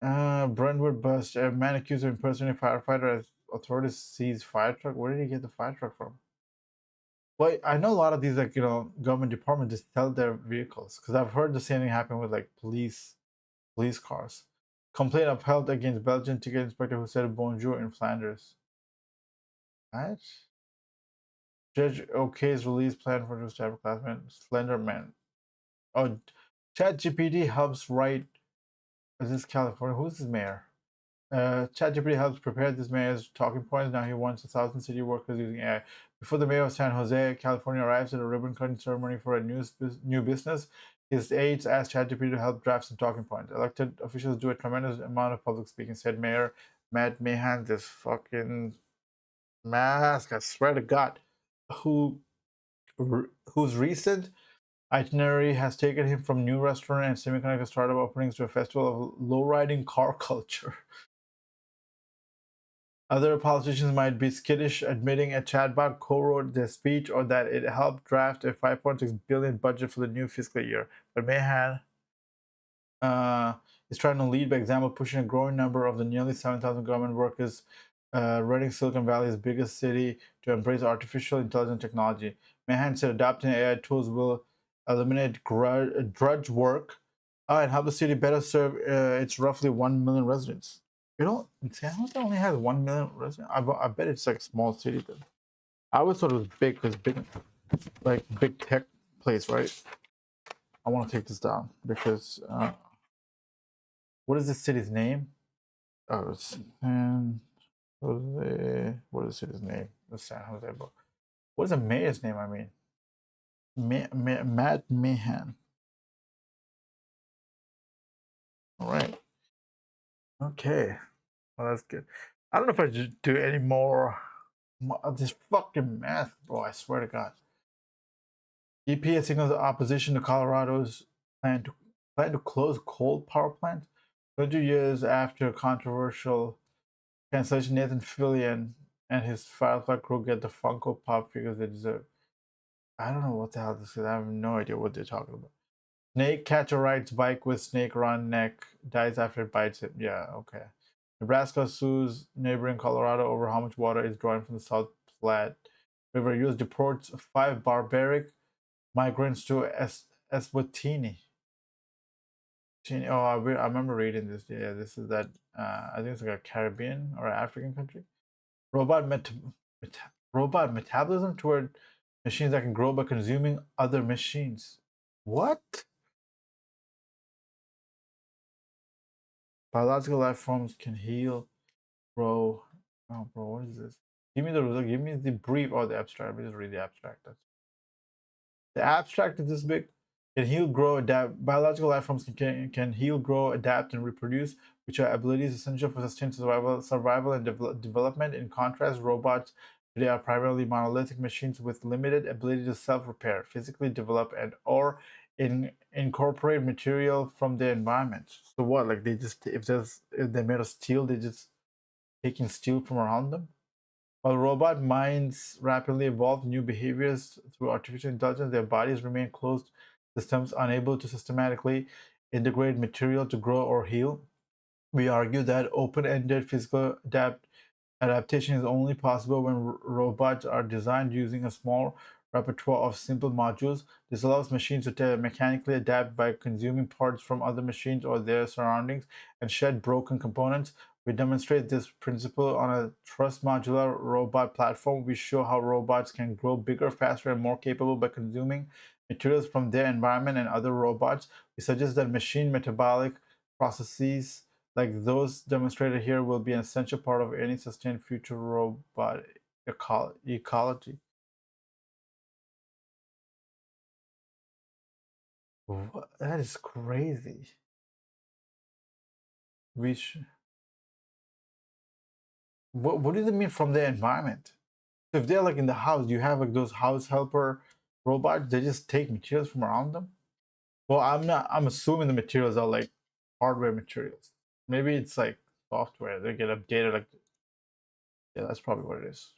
Brentwood bust. A man accused of impersonating a firefighter as authorities seize fire truck. Where did he get the fire truck from? Well, I know a lot of these government departments just sell their vehicles, because I've heard the same thing happen with like police cars. Complaint upheld against Belgian ticket inspector who said bonjour in Flanders. What? Judge okay's release plan for two cyber classmen. Slender Man. Oh, ChatGPT helps write. Is this California? Who's this mayor? ChatGPT helps prepare this mayor's talking points. Now he wants 1,000 city workers using AI. Before the mayor of San Jose, California, arrives at a ribbon-cutting ceremony for a new business, his aides asked ChatGPT to help draft some talking points. Elected officials do a tremendous amount of public speaking, said Mayor Matt Mahan. This fucking mask, I swear to God, whose recent itinerary has taken him from new restaurant and semiconductor startup openings to a festival of low-riding car culture. Other politicians might be skittish, admitting a chatbot co-wrote their speech or that it helped draft a 5.6 billion budget for the new fiscal year. But Mahan uh, is trying to lead by example, pushing a growing number of the nearly 7,000 government workers running Silicon Valley's biggest city to embrace artificial intelligence technology. Mahan said adopting AI tools will eliminate drudge work and help the city better serve its roughly 1 million residents. You know, San Jose only has 1 million residents. I bet it's like a small city then. I always thought it was big because big, like big tech place, right? I want to take this down because what is this city's name? Oh, San Jose. What is the city's name? The San Jose. But what is the mayor's name? I mean, Matt Mahan. All right. Okay. Well, that's good. I don't know if I should do any more of this fucking math, bro. I swear to God. EPA signals opposition to Colorado's plan to close coal power plant. 20 years after controversial cancellation, Nathan Fillion and his Firefly crew get the Funko Pop figures they deserve. I don't know what the hell this is. I have no idea what they're talking about. Snake catcher rides bike with snake around neck, dies after it bites it. Yeah, okay. Nebraska sues neighboring Colorado over how much water is drawn from the South Platte River. U.S. deports 5 barbaric migrants to Eswatini. Oh, I remember reading this. Yeah, this is that. I think it's like a Caribbean or African country. Robot metabolism toward machines that can grow by consuming other machines. What? Biological life forms can heal, grow. Oh, bro, what is this? Give me the result. Give me the brief or the abstract. Let me just read the abstract. The abstract is this big. Can heal, grow, adapt. Biological life forms can heal, grow, adapt, and reproduce, which are abilities essential for sustained survival and development. In contrast, robots today are primarily monolithic machines with limited ability to self-repair, physically develop, and or incorporate material from their environment. So what? Like they just if they're made of steel, they just taking steel from around them. While robot minds rapidly evolve new behaviors through artificial intelligence, their bodies remain closed systems unable to systematically integrate material to grow or heal. We argue that open-ended physical adaptation is only possible when robots are designed using a small repertoire of simple modules. This allows machines to mechanically adapt by consuming parts from other machines or their surroundings and shed broken components. We demonstrate this principle on a trust modular robot platform. We show how robots can grow bigger, faster, and more capable by consuming materials from their environment and other robots. We suggest that machine metabolic processes like those demonstrated here will be an essential part of any sustained future robot ecology. What? That is crazy. We what does it mean from their environment? If they're like in the house, you have like those house helper robots, they just take materials from around them. Well, I'm assuming the materials are like hardware materials. Maybe it's like software. They get updated like yeah, that's probably what it is.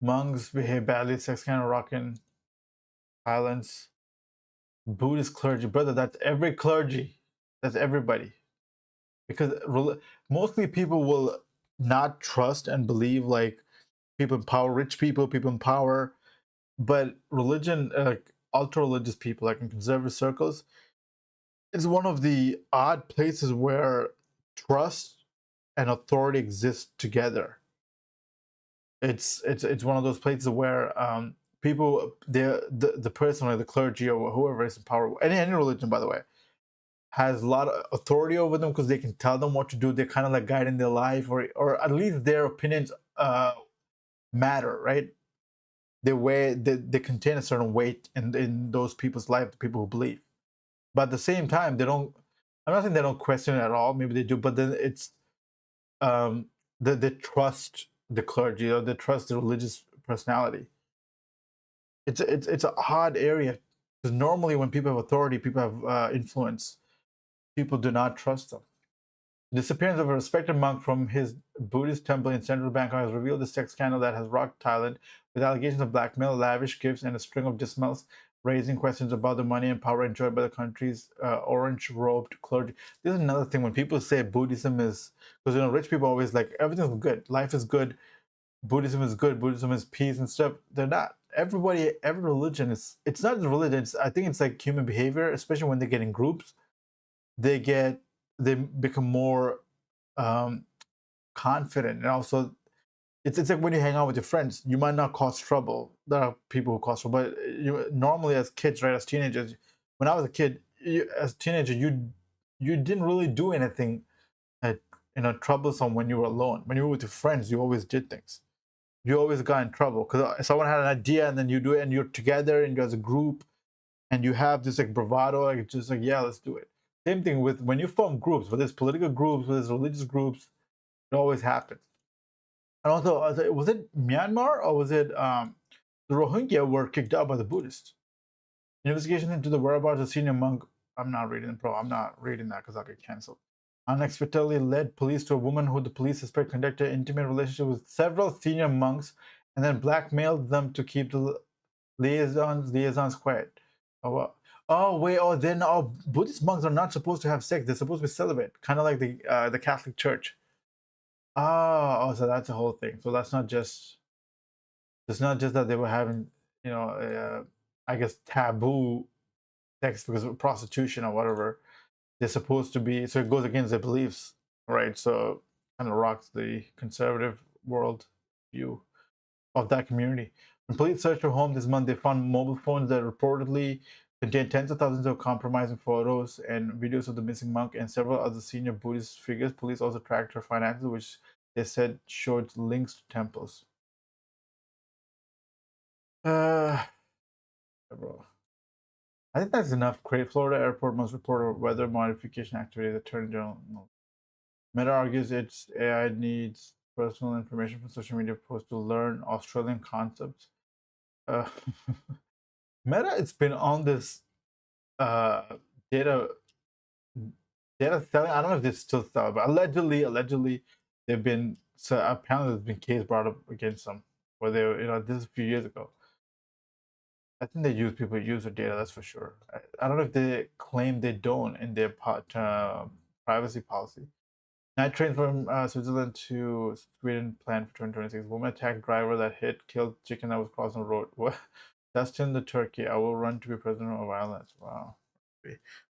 Monks behave badly, sex kind of rocking, violence. Buddhist clergy, brother, that's every clergy. That's everybody. Because mostly people will not trust and believe like people in power, rich people in power, but religion, ultra religious people, like in conservative circles, is one of the odd places where trust and authority exist together. It's one of those places where people, the person or the clergy or whoever is in power, any religion, by the way, has a lot of authority over them because they can tell them what to do. They're kind of like guiding their life, or at least their opinions matter, right? They contain a certain weight in those people's life, the people who believe. But at the same time, they don't. I'm not saying they don't question it at all. Maybe they do, but then it's they trust the clergy or they trust the religious personality. It's a hard area because normally when people have authority, people have influence. People do not trust them. The disappearance of a respected monk from his Buddhist temple in central Bangkok has revealed a sex scandal that has rocked Thailand, with allegations of blackmail, lavish gifts, and a string of dismals, raising questions about the money and power enjoyed by the country's orange-robed clergy. This is another thing when people say Buddhism is, because rich people always like everything's good, life is good, Buddhism is good, Buddhism is peace and stuff. They're not. Every religion is. It's not the religion. I think it's like human behavior, especially when they get in groups. They get they become more um, confident, and also it's like when you hang out with your friends, you might not cause trouble. There are people who cause trouble, but you normally as kids, right, as teenagers. When I was a kid, as a teenager, you didn't really do anything, uh, troublesome when you were alone. When you were with your friends, you always did things. You always got in trouble because someone had an idea, and then you do it, and you're together, and you're as a group, and you have this like bravado, like just like yeah, let's do it. Same thing with when you form groups, whether it's political groups, whether it's religious groups, it always happens. And also, was it Myanmar or was it the Rohingya were kicked out by the Buddhists? Investigation into the whereabouts of senior monk. I'm not reading that because I'll get cancelled. Unexpectedly led police to a woman who the police suspect conducted an intimate relationship with several senior monks and then blackmailed them to keep the liaisons quiet. Oh wait, then Buddhist monks are not supposed to have sex. They're supposed to be celibate, kind of like the Catholic Church. So that's the whole thing. So that's not just it's not just that they were having, I guess taboo sex because of prostitution or whatever. They're supposed to be, so it goes against their beliefs, right? So kind of rocks the conservative world view of that community. When police searched her home this month, they found mobile phones that reportedly contained tens of thousands of compromising photos and videos of the missing monk and several other senior Buddhist figures. Police also tracked her finances, which they said showed links to temples. Bro. I think that's enough. Florida airport must report a weather modification activity. The Attorney General. No. Meta argues its AI needs personal information from social media posts to learn Australian concepts. Uh, Meta, it's been on this uh, data selling. I don't know if they still sell, but allegedly, they've been. So apparently, there's been case brought up against them where they, this is a few years ago. I think they use people use their data. That's for sure. I don't know if they claim they don't in their privacy policy. Night train from Switzerland to Sweden planned for 2026. Woman attacked driver that hit killed chicken that was crossing the road. What? Destined to Turkey. I will run to be president of Ireland. Wow.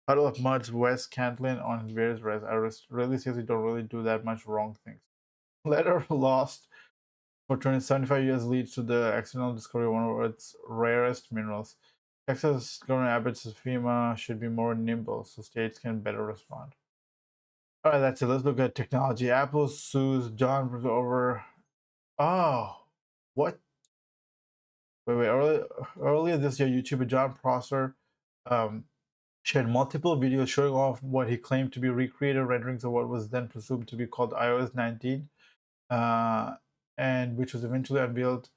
Puddle of Mud's West Cantlin on various res. I really seriously don't really do that much wrong things. Letter lost for 75 years leads to the accidental discovery of one of its rarest minerals. Texas Governor Abbott says FEMA should be more nimble so states can better respond. All right, that's it. Let's look at technology. Apple sues John over. Oh, what? Wait. Earlier this year, YouTuber John Prosser shared multiple videos showing off what he claimed to be recreated renderings of what was then presumed to be called iOS 19, and which was eventually unveiled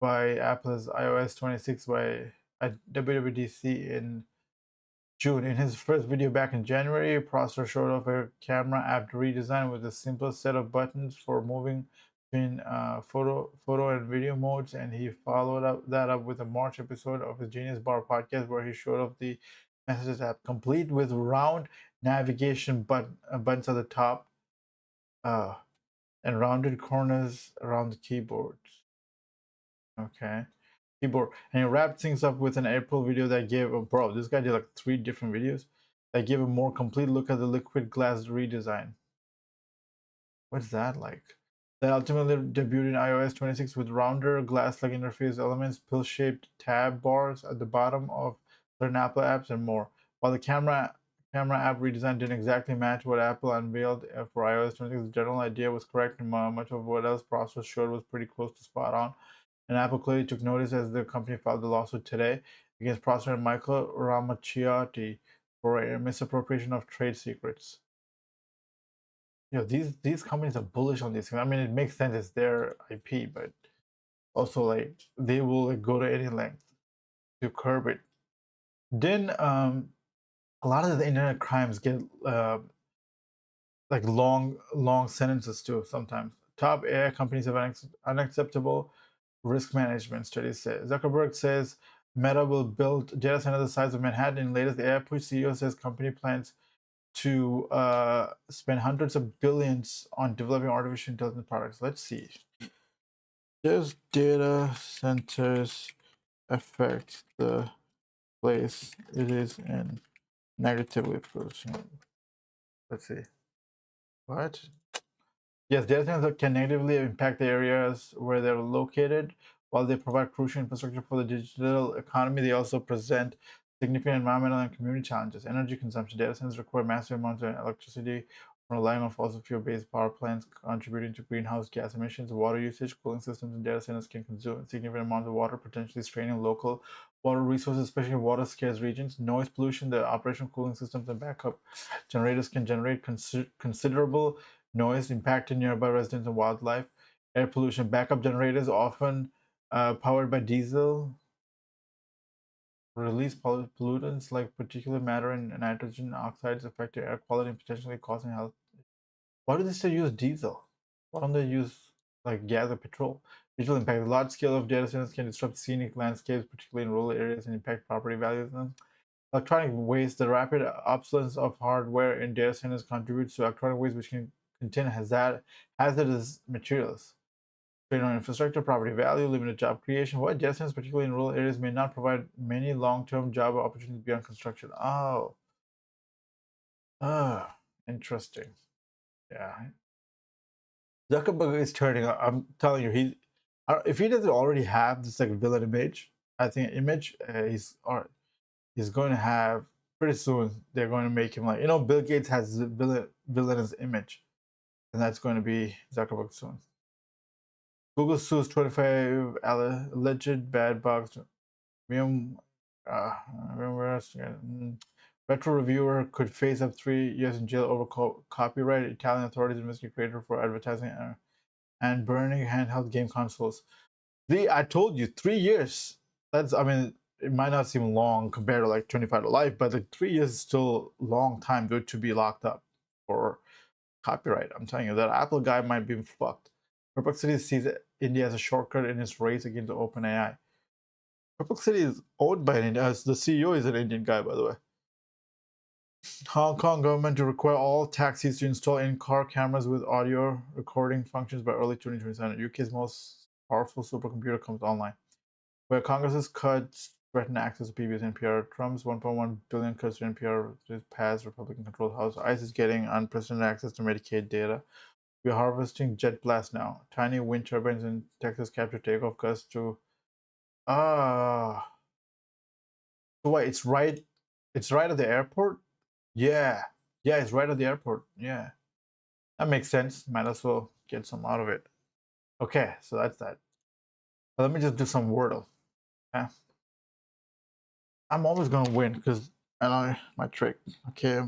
by Apple's iOS 26 at WWDC in June. In his first video back in January, Prosser showed off a camera app redesign with a simple set of buttons for moving between photo and video modes, and he followed that up with a March episode of his Genius Bar podcast where he showed off the Messages app, complete with round navigation buttons at the top and rounded corners around the keyboards. Okay. Keyboard. And he wrapped things up with an April video that gave this guy did like 3 different videos that gave a more complete look at the liquid glass redesign. What's that like? That ultimately debuted in iOS 26 with rounder glass-like interface elements, pill-shaped tab bars at the bottom of certain Apple apps, and more. While the camera app redesign didn't exactly match what Apple unveiled for iOS 26, the general idea was correct, and much of what else Prosser showed was pretty close to spot on. And Apple clearly took notice as the company filed the lawsuit today against Prosser and Michael Ramaciotti for a misappropriation of trade secrets. These companies are bullish on this. I mean, it makes sense; it's their IP, but also like they will go to any length to curb it. Then a lot of the internet crimes get like long sentences too sometimes. Top AI companies have unacceptable risk management, studies say. Zuckerberg says Meta will build data centers the size of Manhattan. In latest AI push, CEO says company plans to spend hundreds of billions on developing artificial intelligence products. Let's see. Does data centers affect the place it is in negatively? Let's see. What? Yes, data centers can negatively impact the areas where they're located. While they provide crucial infrastructure for the digital economy, they also present significant environmental and community challenges. Energy consumption. Data centers require massive amounts of electricity, relying on fossil fuel-based power plants, contributing to greenhouse gas emissions. Water usage. Cooling systems in data centers can consume significant amounts of water, potentially straining local water resources, especially in water-scarce regions. Noise pollution. The operational cooling systems and backup generators can generate considerable noise impacting nearby residents and wildlife. Air pollution. Backup generators, often powered by diesel, release pollutants like particulate matter and nitrogen oxides, affecting air quality and potentially causing health. Why do they still use diesel? Why don't they use like gas or petrol? Visual impact. Large scale of data centers can disrupt scenic landscapes, particularly in rural areas, and impact property values. Electronic waste. The rapid obsolescence of hardware in data centers contributes to electronic waste, which can contain hazardous materials. Strain on infrastructure, property value, limited job creation. What data centers, particularly in rural areas, may not provide many long-term job opportunities beyond construction. Oh, interesting. Yeah, Zuckerberg is turning. I'm telling you, if he doesn't already have this like villain image, I think image he's going to have pretty soon. They're going to make him like Bill Gates has the villainous image, and that's going to be Zuckerberg soon. Google sues 25 alleged bad bugs. Retro reviewer could face up 3 years in jail over copyright. Italian authorities investigate creator for advertising and burning handheld game consoles. I told you, 3 years. It might not seem long compared to like 25 to life, but like 3 years is still a long time good to be locked up for copyright. I'm telling you, that Apple guy might be fucked. Perplexity sees India as a shortcut in its race against OpenAI. Perplexity is owned by an Indian. The CEO is an Indian guy, by the way. Hong Kong government to require all taxis to install in-car cameras with audio recording functions by early 2027. UK's most powerful supercomputer comes online. Where Congress's cuts threaten access to PBS and NPR, Trump's 1.1 billion cuts to NPR passed Republican-controlled House. ICE is getting unprecedented access to Medicaid data. We're harvesting jet blast now. Tiny wind turbines in Texas capture takeoff gusts to so what, it's right at the airport? Yeah. Yeah, it's right at the airport. Yeah. That makes sense. Might as well get some out of it. Okay, so that's that. Let me just do some Wordle. Okay. I'm always gonna win because I know my trick. Okay.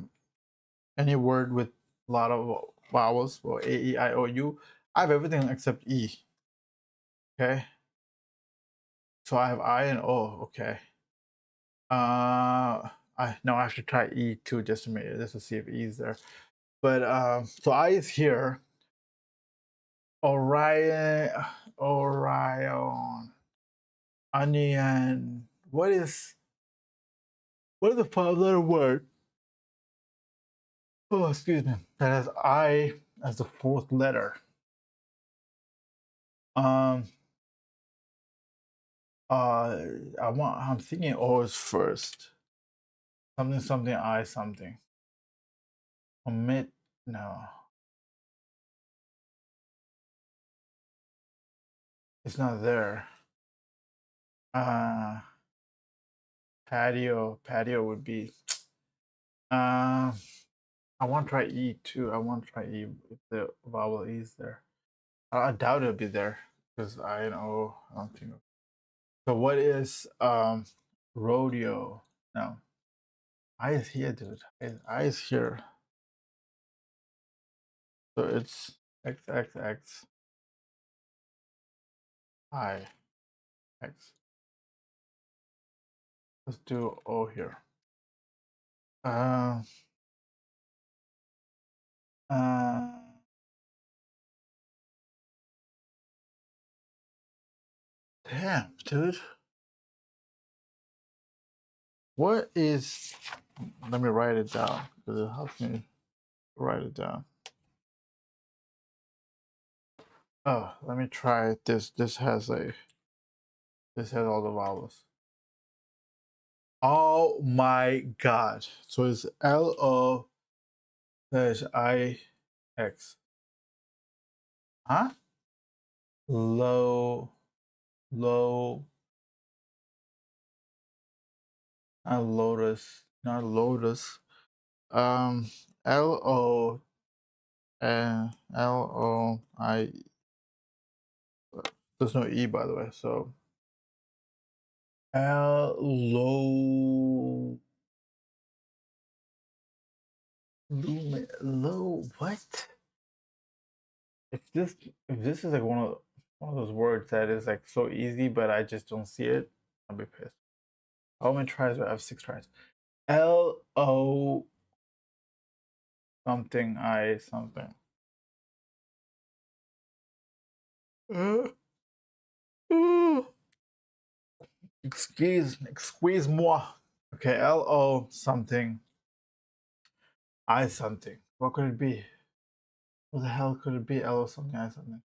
Any word with a lot of vowels, or A, E, I, O, U. I have everything except E. Okay. So I have I and O. Okay. I have to try E too, just to see if E is there. But so I is here. Orion, onion. What is the 5 letter word? Oh, excuse me. That has I as the 4th letter. Um. I'm thinking O is first. Something something I something. Omit. No, it's not there. Uh. Patio would be. Um. I want to try E too. I want to try E if the vowel E is there. I doubt it'll be there because I know I don't think. So what is rodeo? No, I is here, dude. I is here. So it's X X X I X. Let's do O here. Uh, Damn, dude. What is? Let me write it down because it helps me write it down. Oh, let me try this. This has all the vowels. Oh my god! So it's LOIX. Huh? Low, low, not lotus, not lotus. Um, LOI. There's no E, by the way. So low, low. What? If this is like one of those words that is like so easy, but I just don't see it, I'll be pissed. How many tries do I have? 6 tries. LO something I something. Uh, uh, excuse moi. Okay, LO something I something. What could it be? What the hell could it be? LO something I something.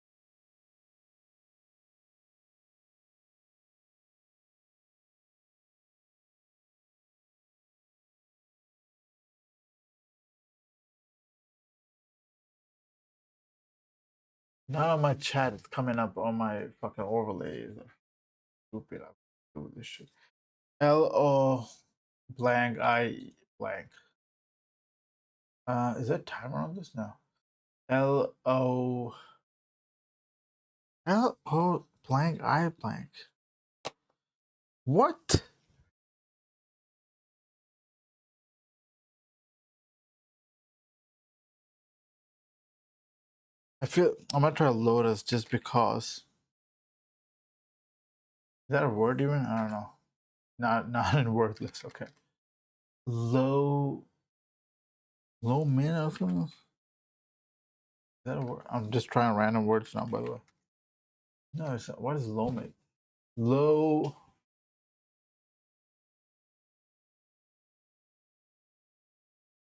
None of my chat is coming up on my fucking overlays. Stupid. I do this shit. LO blank I blank. Is there a timer on this now? LO blank I blank. What? I feel I'm gonna try lotus just because. Is that a word even? I don't know. Not in word list. Okay. Low min or something. Is that a word? I'm just trying random words now. By the way. No, it's not. What is low min? Low.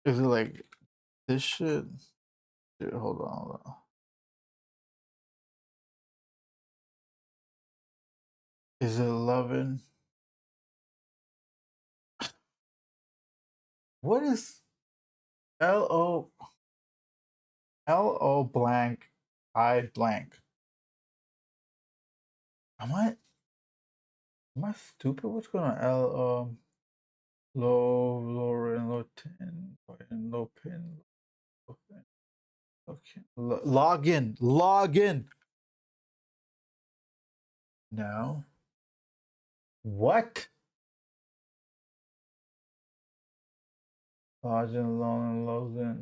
Is it like this shit? Dude, hold on. Is it loving? What is LO blank I blank? Am I stupid? What's going on? Low tin, low pin, low pin. Okay. Log in. No. What? Login, Login,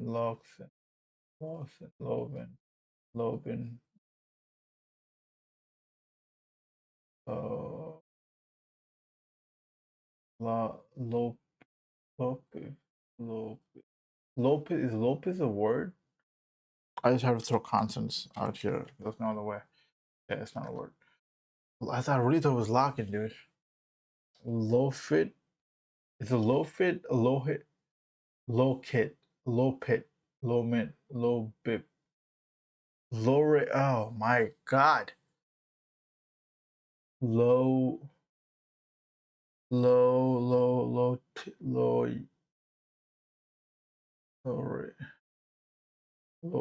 uh, Lopez, Lopez, Lopez. Is Lopez a word? I just have to throw consonants out here. There's no other way. Yeah, it's not a word. I really thought it was locking, dude. Low fit. Is a low fit, a low hit, low kit, low pit, low mint, low bip, low rate. Oh my god. Low, low, low rate, low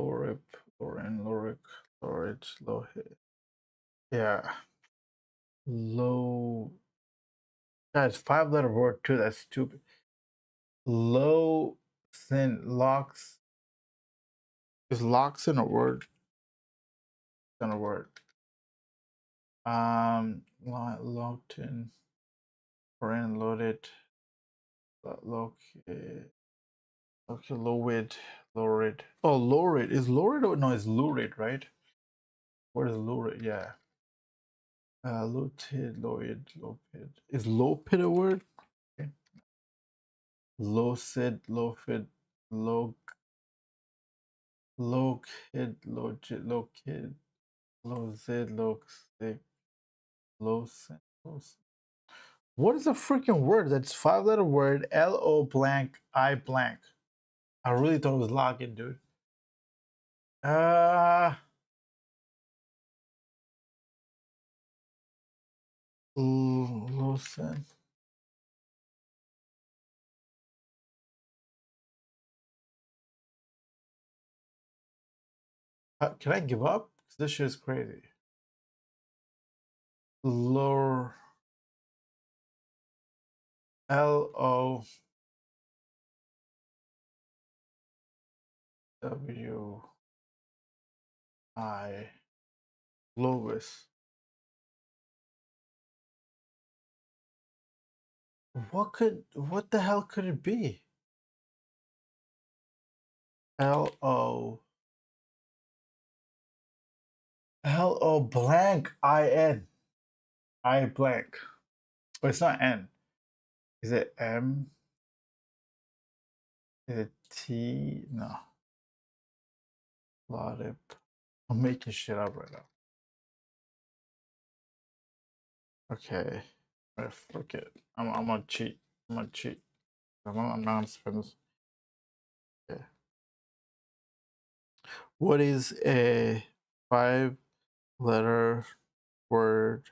rip, low ren, low rick, low rich, low hit. Yeah. Low. That's 5-letter word too. That's stupid. Low sin locks. Is locks in a word? It's in a word. Locked in, ran loaded, okay, okay, low-rid. Oh, low-rid. Is low-rid or no, it's lurid, right? What is lurid? Yeah. Low-tid, low-pid. Is low-pid a word? Okay. Low-sid, low-fid, low, Low kid, low jit, low kid, low zid, low sick, low sin, low sin. What is a freaking word? That's 5-letter word. L-O blank I blank. I really thought it was login, dude. Uh low sin. Can I give up? 'Cause this shit is crazy. Lower L-O W I Lois. What the hell could it be? L-O L-O blank I-N. I blank. But it's not N. Is it M? Is it T? No. Lot. I'm making shit up right now. Okay. Fuck it. I'm gonna cheat. I'm gonna cheat. I'm not gonna spend this. Okay. What is a 5-letter word?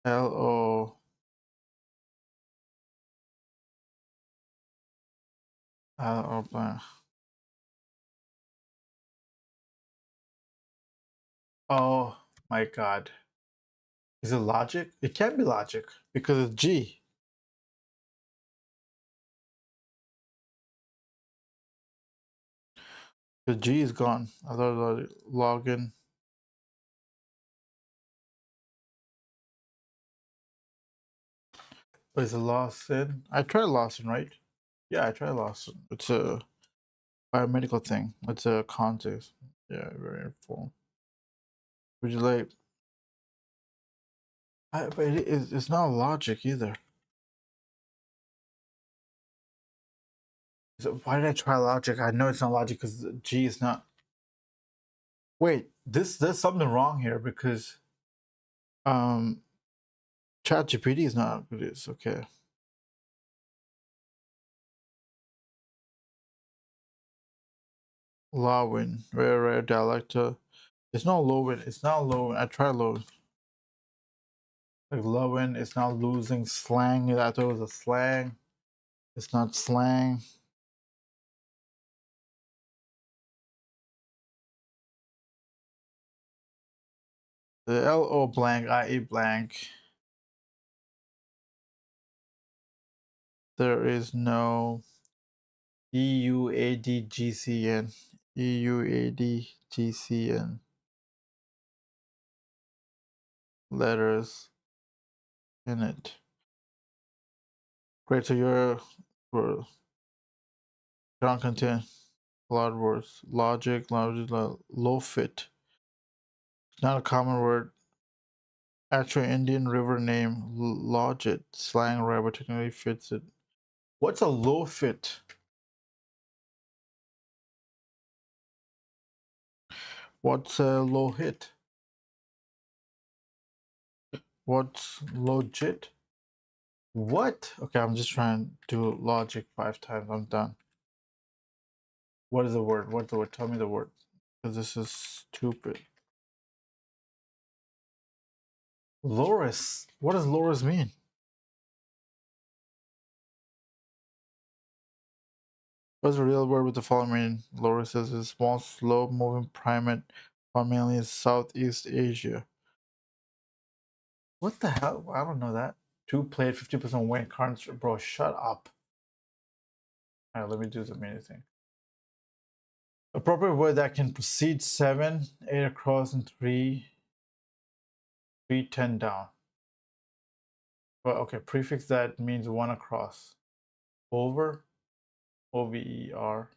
L-O L-O blank. Oh my god. Is it logic? It can't be logic because it's G. The G is gone. I thought login. But is it Lawson? I tried Lawson, right? Yeah, I tried Lawson. It's a biomedical thing. It's a contest. Yeah, very informed. Would you like? But it's not logic either. So why did I try logic? I know it's not logic because G is not. Wait, there's something wrong here because um ChatGPT is not what it is. Okay. Lawin, rare rare dialecta. It's not Lowin. It's not Lowin. I tried Lowin. Like Lowin, it's not losing slang. I thought it was a slang. It's not slang. The L-O blank, I-E blank. There is no EUADGCN. EUADGCN. Letters in it. Great, so you're don't contain a lot of words. Logic, low fit. It's not a common word. Actual Indian river name, Logit. Slang rare, but technically fits it. What's a low fit? What's a low hit? What's logit? What? Okay, I'm just trying to do logic 5 times. I'm done. What is the word? What's the word? Tell me the word. Because this is stupid. Loris. What does Loris mean? What's the real word with the following meaning? Loris is a small, slow-moving primate found mainly in Southeast Asia. What the hell? I don't know that. 2 played, 50% win. Cards, bro, shut up. All right, let me do the mini thing. Appropriate word that can proceed 7, 8 across, and 3, 10 down. Well, okay, prefix that means 1 across. Over, O-V-E-R.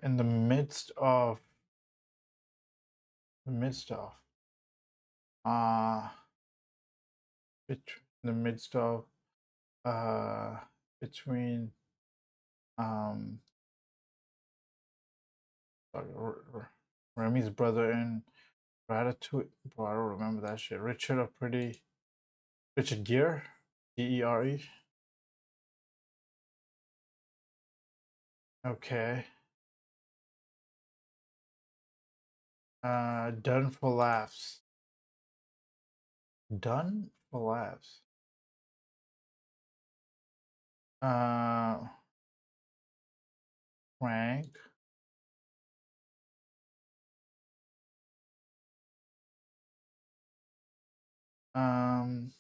In the midst of The midst of. Uh, in the midst of. Uh, between. Um, Remy's brother in Ratatouille. Bro, I don't remember that shit. Richard Gere, Gere. Okay. Done for laughs. Done for laughs. Uh, Frank. Um,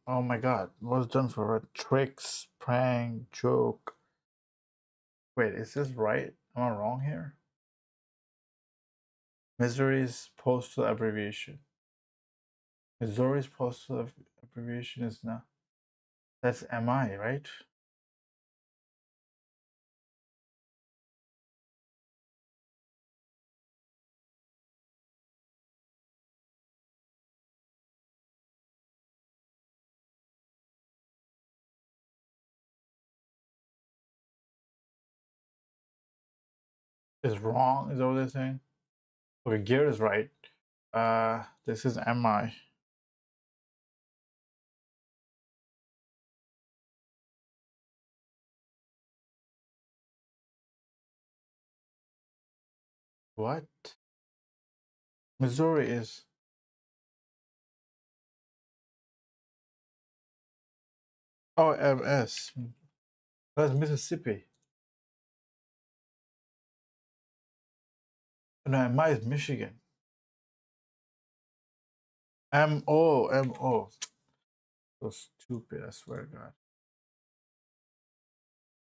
oh my God, what's done for it? Tricks, prank, joke. Wait, is this right? Am I wrong here? Missouri's postal abbreviation. Missouri's postal abbreviation is not. That's MI, right? Is wrong? Is that what they're saying? Okay, gear is right. This is MI. What? Missouri is. Oh, MS. That's Mississippi. No, MI is Michigan. MO. So stupid, I swear to God.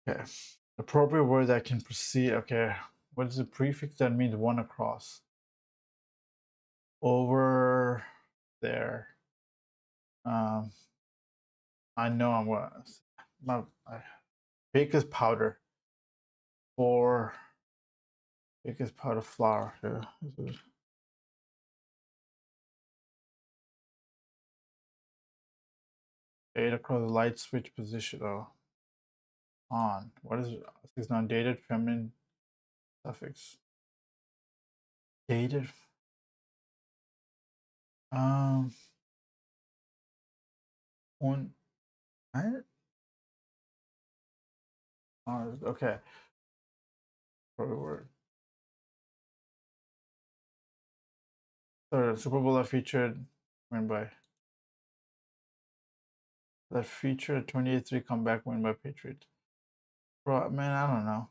Okay. Appropriate word that can precede. Okay. What is the prefix that means one across? Over there. I know I'm what. My baker's powder. For baker's powder flour. Yeah. Eight across the light switch position. Oh, on. What is it? It's not dated feminine suffix. Dated. Um. One. Okay. Probably word. So the Super Bowl that featured win by that featured 28-3 comeback win by Patriots. Bro, man, I don't know.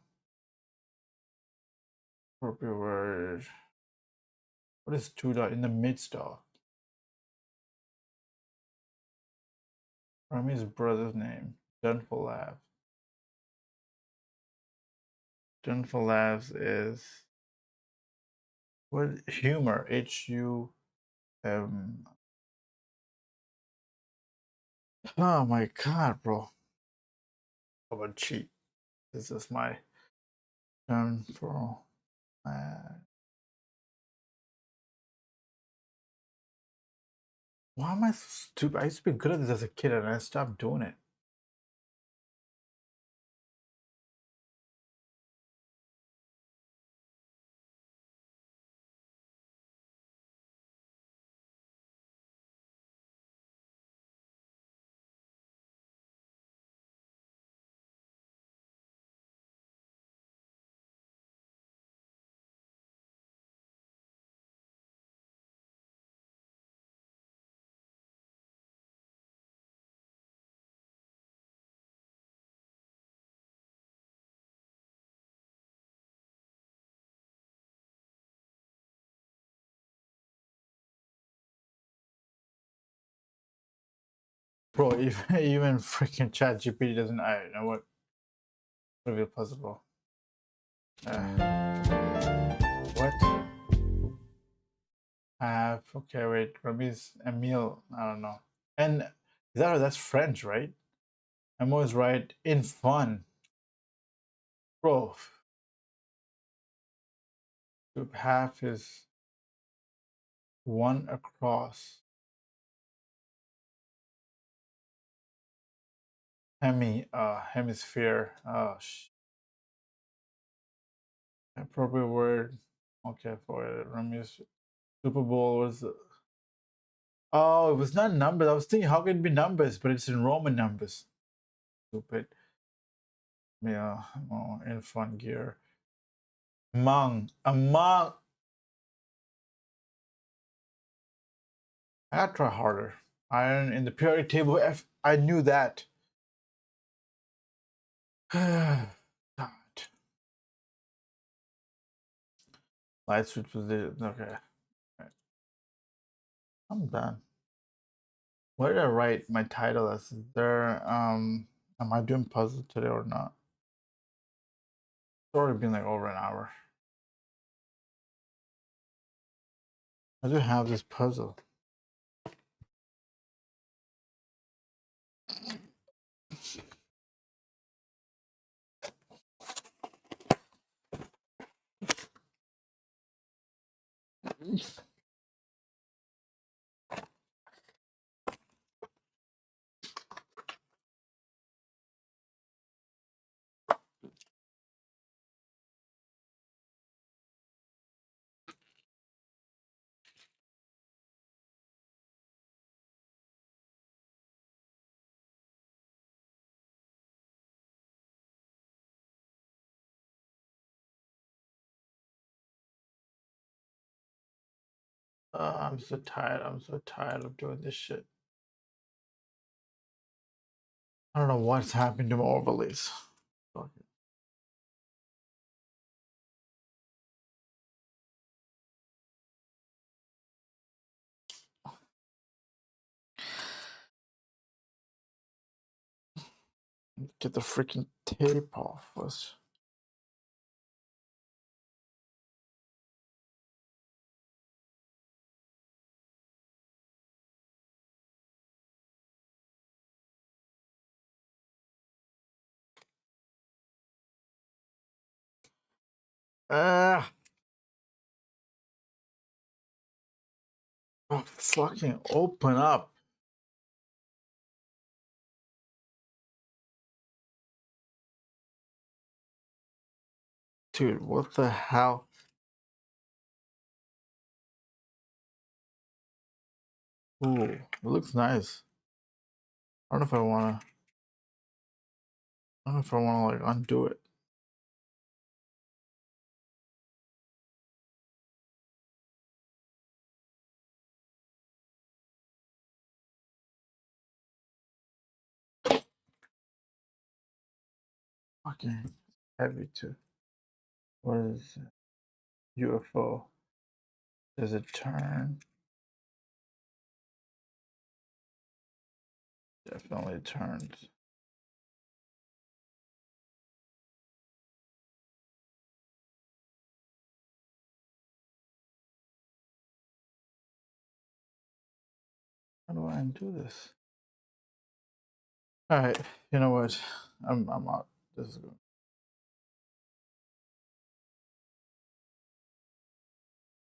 Appropriate word. What is two dot in the midst of? Remy's brother's name. Done for laughs. Done for laughs is what humor. HUM. Oh my God, bro. How about cheat? This is my turn for. Why am I so stupid? I used to be good at this as a kid and I stopped doing it. Bro, even freaking ChatGPT doesn't. I know what. Trivial puzzle. What? Okay, wait. Rabbi's Emile. I don't know. And that's French, right? I'm always right. In fun. Bro. Half is. One across. Hemisphere. Appropriate word. Okay, for it. Super Bowl was. Oh, it was not numbers. I was thinking, how can it be numbers? But it's in Roman numbers. Stupid. Yeah, oh, in fun gear. Among. I gotta try harder. Iron in the periodic table F. I knew that. God. Light switch position. Okay. Right. I'm done. What did I write my title as? Is there am I doing puzzle today or not? It's already been like over an hour. I do have this puzzle. I'm so tired. I'm so tired of doing this shit. I don't know what's happened to my overlays. Fuck it. Get the freaking tape off first. Ah, oh, fucking open up. Dude, what the hell? Ooh, it looks nice. I don't know if I wanna. I don't know if I wanna like undo it. Fucking heavy too. What is it? UFO? Does it turn? Definitely turns. How do I undo this? All right, you know what? I'm out. This is good.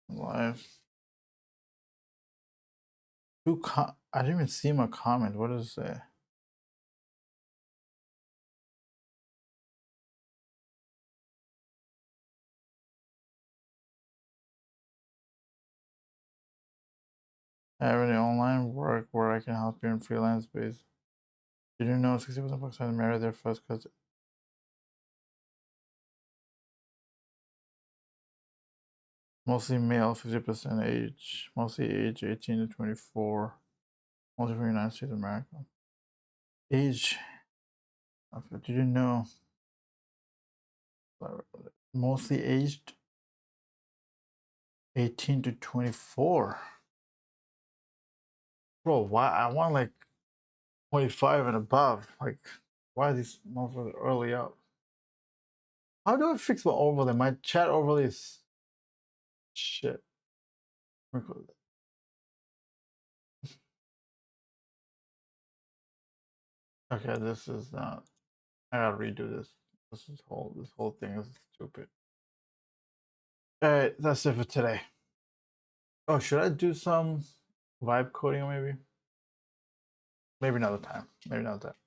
Live. I didn't even see my comment. What does it say? Have any online work where I can help you in freelance base? Did you know 60% of Pakistanis marry their first cousin? Mostly male, 50% age. Mostly age 18 to 24. Mostly from the United States of America. Age. Did you know? Mostly aged 18 to 24. Bro, why? I want like 25 and above. Like, why are these motherfuckers early out? How do I fix my overlay? My chat overlay is shit. Okay, this is not. I gotta redo this. This whole thing is stupid. All right, that's it for today. Oh, should I do some vibe coding maybe? Maybe another time. Maybe another time.